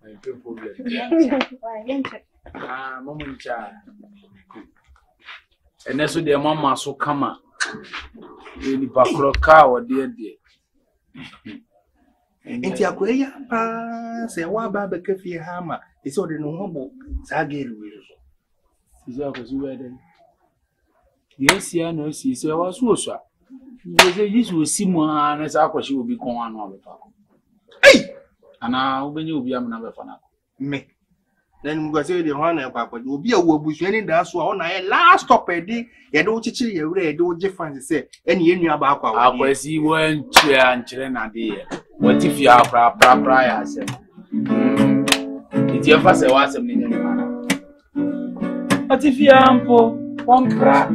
my problem mama ncha eneso de mama so kama ni pakro ka wode de enti akoya pa se wa ba be kafi ha ma ise ode no hobo sa gelu we so ise akosi we den yes ya no si se wa so so ye yisu osimu na sa akosi obi kon anu abefa ana obenye obi amna befa na me na ni mugase de ho na kwa obi a wo abusu ani da so a ona ye last stop edi ye de wo chichiri ye wure ye de wo je fancy se eni ye nua ba akwa akwasi won chia nchire na de ye wati fi pra ya se iti afa se wa se mni nyama wati fi ampo wonkra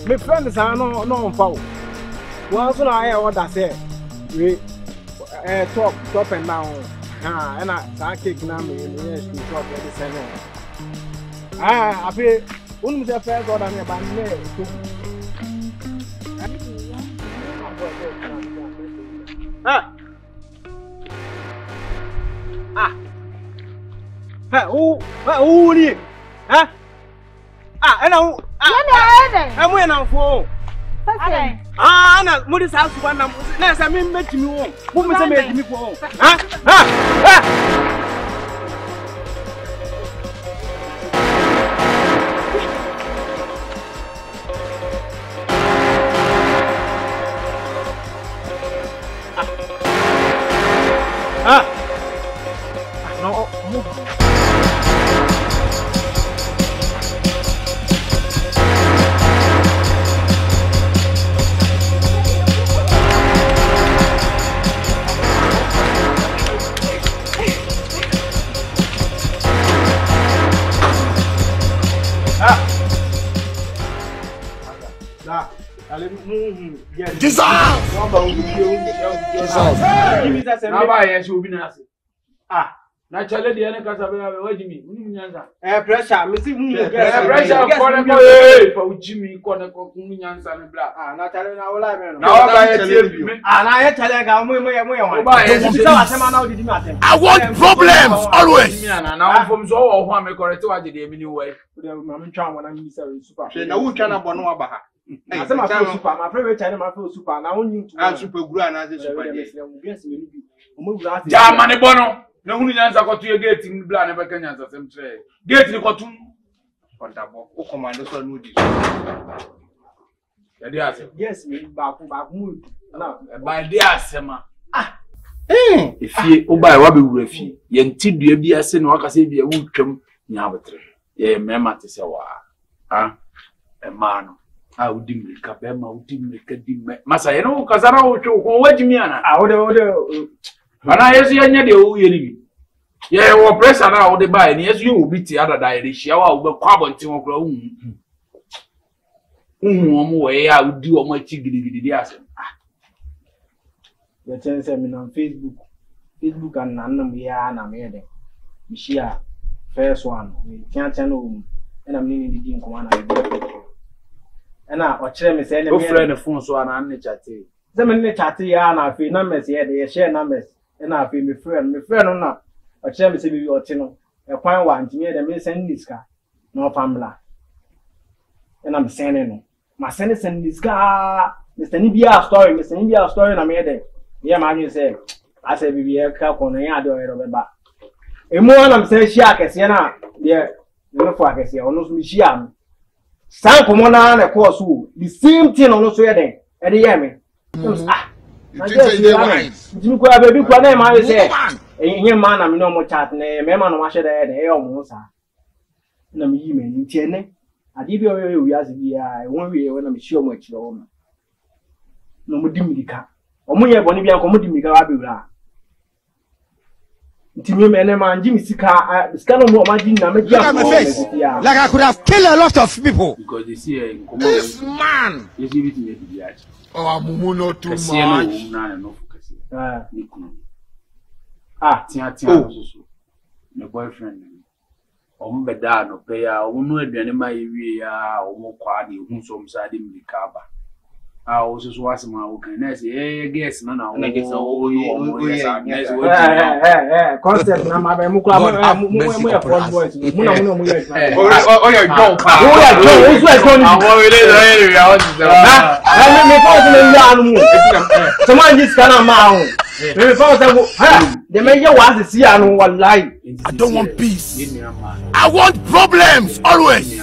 my friends are no foul. Once I what I say, we top and down. And I kick now me in the shop at the center. I pay one the fair God on your band. who ni? Ha? Ah, and I am when I'm for. Ah, na mo dis house one na say me make me won. Who me say make me for? Ha? No, na chale de ene kasa be wajimi unu nyanza pressure me si pressure ko ne ko fa ujimi ko ne ko unu nyanza ne bla na chale na wala me no na wa ba ye tie na ye chale ga mo ye ba ye si sa asema na odidi mi atem I want problems always. na fom so wo ho am correct wa je de mi ni we ma me twa wona mi sa super na wo twa na bono aba ha asema fa super ma fa we chale ma fa super na wonyi tu super guru na ze super de ja mane bono na hunu nyanza ko tuye gate ni bla na be kanyanza sem tre gate ni ko tum ondabo o command so no di ya dia se yes me ba ku mu na ba dia asema efie o ba wa be wura fie ye ntidua bi ase na waka se bi e wutwam nya betre ye mema te se wa e ma no udi mrika be ma udi mrika di masa ye no kazara wo twa ko wajimi ana ode Ana yesu yanya de o ye ni ye wo pressure na o de buy ni yesu you bi ti adada ye hia wa wo be kwa bontin wo kra omo we ya udi omo achi gidigidi di ase the chance me na Facebook and nanam ya na me de mi share first one we can channel na me ni di nko na be na o kire me say na me friend phone so ana ne chate them ne chate ya na fe numbers ye de share numbers na afi me friend no na o kire me say bi o ti no e kwan wa ntimi de me send diska no family na me send no ma send diska me send bia story na me de ye ma nyu say ase bi e ka kono ya de o ero beba emu na me say share kese na de me fo akese ono so me share no san komo na course the same thing ono so ye den e de ye me You think they wise? You go baby kwa na ma say enye ma na me no mo chat na me ma no ma hye da e omo sa na me yi me ntie ne ade bi o wi ase bi a won wi e na me hye omo akire o no mo di mirika omo ye boni bi an ko mo di mirika wa bewura ntimi me ne ma nji mi sika no mo ma di na me di like I could have killed a lot of people because they see this man you see it in the art. Oh, mumu no too much. So my boyfriend. Beda no pay ya. No aduane ma yewie ya. Kwa de hu so msade mlikaba. Also so asema wo kan na say guess na na concept na ma ba mu kwa mu ya front boys mu na mu ya ya John pa John so e John we dey there ya what is me fa so me ya anu so man just kana ma hu me fa so de me ye wa asisi anu wallahi I don't want peace. I want problems always.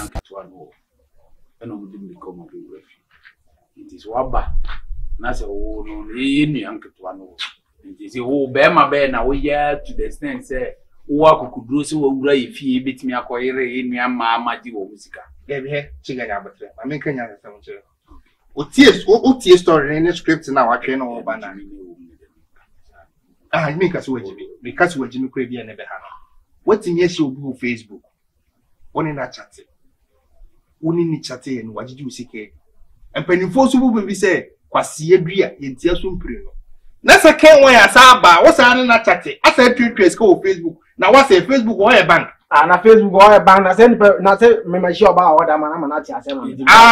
It is waba na say wo no e nu yanketwa no it is wo be ma be na wo ya to the extent say wo akukuduro se wo wura yefie betimi akoyere enu ama amaji wo musika ya bi he chiga ya betre ma me kanya na samu chere o tie story in script na wa twe no wo ba na me kasi wajimi me kasi wajimi kura bi na be ha no wetin ye she obi Facebook woni na chat woni ni chat ye no wajiji usike empanifo so bu bi say kwase adua yentia so mpire no na second one asaba wo sa na chat asa twetwes ko Facebook na wo say Facebook wo ye bank na Facebook wo ye bank na say me ma shi oba order man na ti asema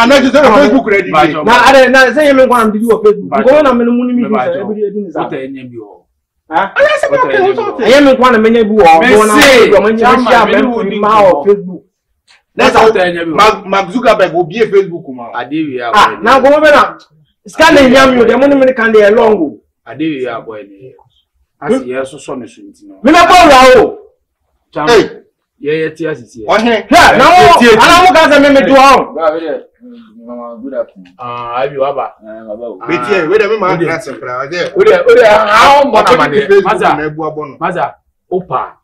na je say Facebook ready na say me kwa am di wo Facebook ko na me no mu ni mi say every day ni za what enye bi o Ɛyɛ me kwa na menya bi wɔ ɔbɔ na menya share me ma wɔ Facebook. Let's out there. Mark Zuckerberg will be a Facebook ma. Adewi ya. Na go be na scan na nyam yo de mo me kan de long go. Adewi ya boy ni. Asi ye so so me so nti no. Me na pa wa o. Hey. Ye ti asisi. Oh he. Yeah, na wo ana mo ka se me do on. Ba be de. Mama good afternoon. Abi waba. Baba o. Be tie, we de me ma class pra. O de. How mo na ma de. Maza na ebu abono. Maza. Opa.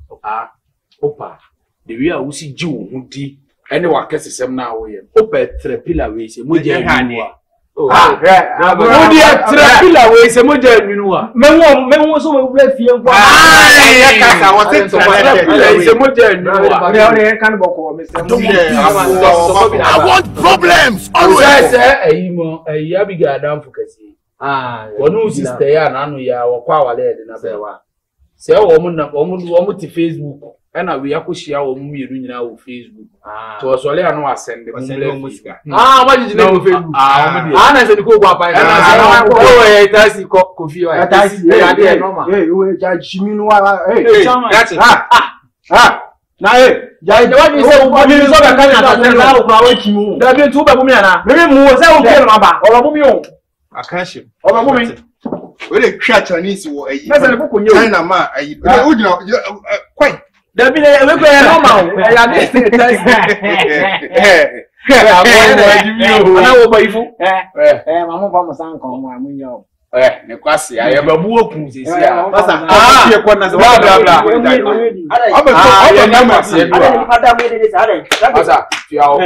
Opa. The way I will see you who di any wa kese sem na wo ye. Opa trepila we se mo je anu a. Oh. Mo di trepila we se mo je anu a. Me wo so we bla fie nko. Ya kasa wo te trepila se mo je anu a. Ne kan boko me se mo. I want problems always. Eyimo Abigail Adam fukasi. Wonu sister ya na anu ya wo kwa wale de na be wa. Se wo mu ti Facebook. Ena we akohia wo mu mienu nyina wo Facebook. To osole anu asende mu musika. Maji na wo Facebook. Na se ko gwa pa. Na ko e tasi ko fi wa. Tasi ya de normal. We ja jimi no wa. That's it. Na ja wa bi se wo bi so be kan ata na wo kwa wa kimu. Da bi tu be bu mi ana. Me mu wo se wo ke no ba. O bu mi o. Akashi. O bu mi. We dey try Chinese wo ayi. Na se ne ko nyo. China ma ayi. O jina kwai. Dabi na we ko e normal. Ya de test. Ana wo ba ifu. Mamu ba mo san kon mo amunyo. Ne kwase aye ba bu okun sisi a. Masa tie ko na se bla bla. Aba na ma se do. Ada me de sa ada. Masa tiao.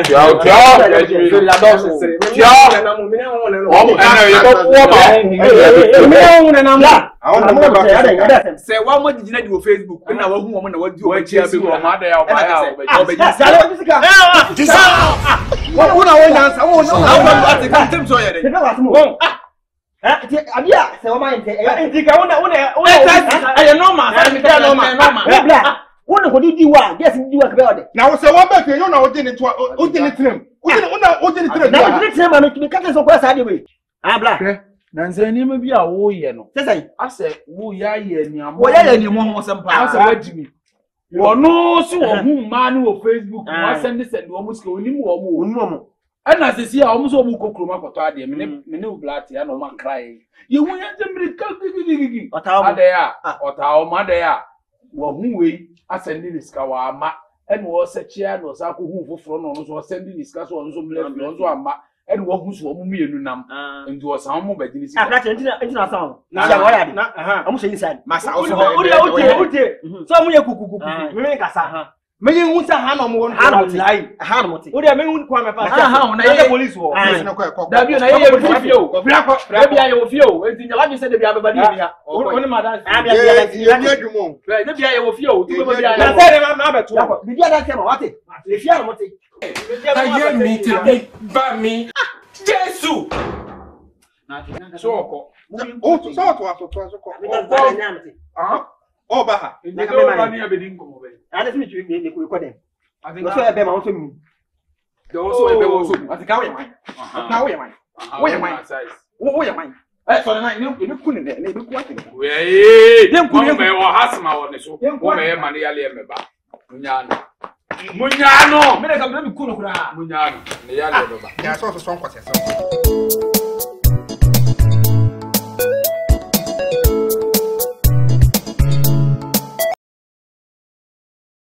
Say one more did you Facebook and I won't woman what you want to One ko di wa, yes di wa kebe ode. Na wo se wo ba fe yo na wo dini to o dini tinem. O dini tinem. Na dini tinem ma me ka so kwa sa de we. Ah bla. Na nse ni ma bi a wo ye no. Sesai. Ase wo ya ye ni amo. Wo ya ye ni mo ho sem pa. Ase wajimi. Wono si wo hu ma ni wo Facebook, wa send wo musika onim wo mo. Onim mo. Ana sesi a omo so omo kokro ma koto ade me ne oblat ya no ma cry. Ye hu ya jemri ka gigi. Ade ya. Ota o ma de ya. Wo hu we asende ni ska wa ama ene wo sechia no sa ko hu foforo no so sende ni ska so no so mle no so ama ene wo hu so mu mienu nam nti wo san mu bagini ska akra entina san na ya wa ya de amu se inside masa o so ute so mu ye kukuku me ka sa Many wounds are hand on one lie. Hanmoti. What are many kwa me pass? Na police wo. Da bi na ye fio. Bi ya ye fio. Enti nya wadin se de bi ababadi ni ya. Oni madam. Ye adwumo. De bi ya ye fio. Tu bi ya. Na say na abeto. Bi dia da se ma wate. Le fia no moti. Aye mi te bi ba mi. Jesus. So ko. O so to ko. Oba ha. Na ka me abedi nkomo be. Ada se mi twi ni ko dem. Wo so e be ma wo so mi. De wo so e be wo so. Ati ka wo yaman. Ka wo yaman. Wo yaman. Wo yaman. So na ni ku ni ne bi ku ati. We dem ku me wo hasma wo ne so. Wo me ma ne yale me ba. Munyano. Me de ka me ku no kura. Munyano. Ne yale me ba. Ya so nkwase so.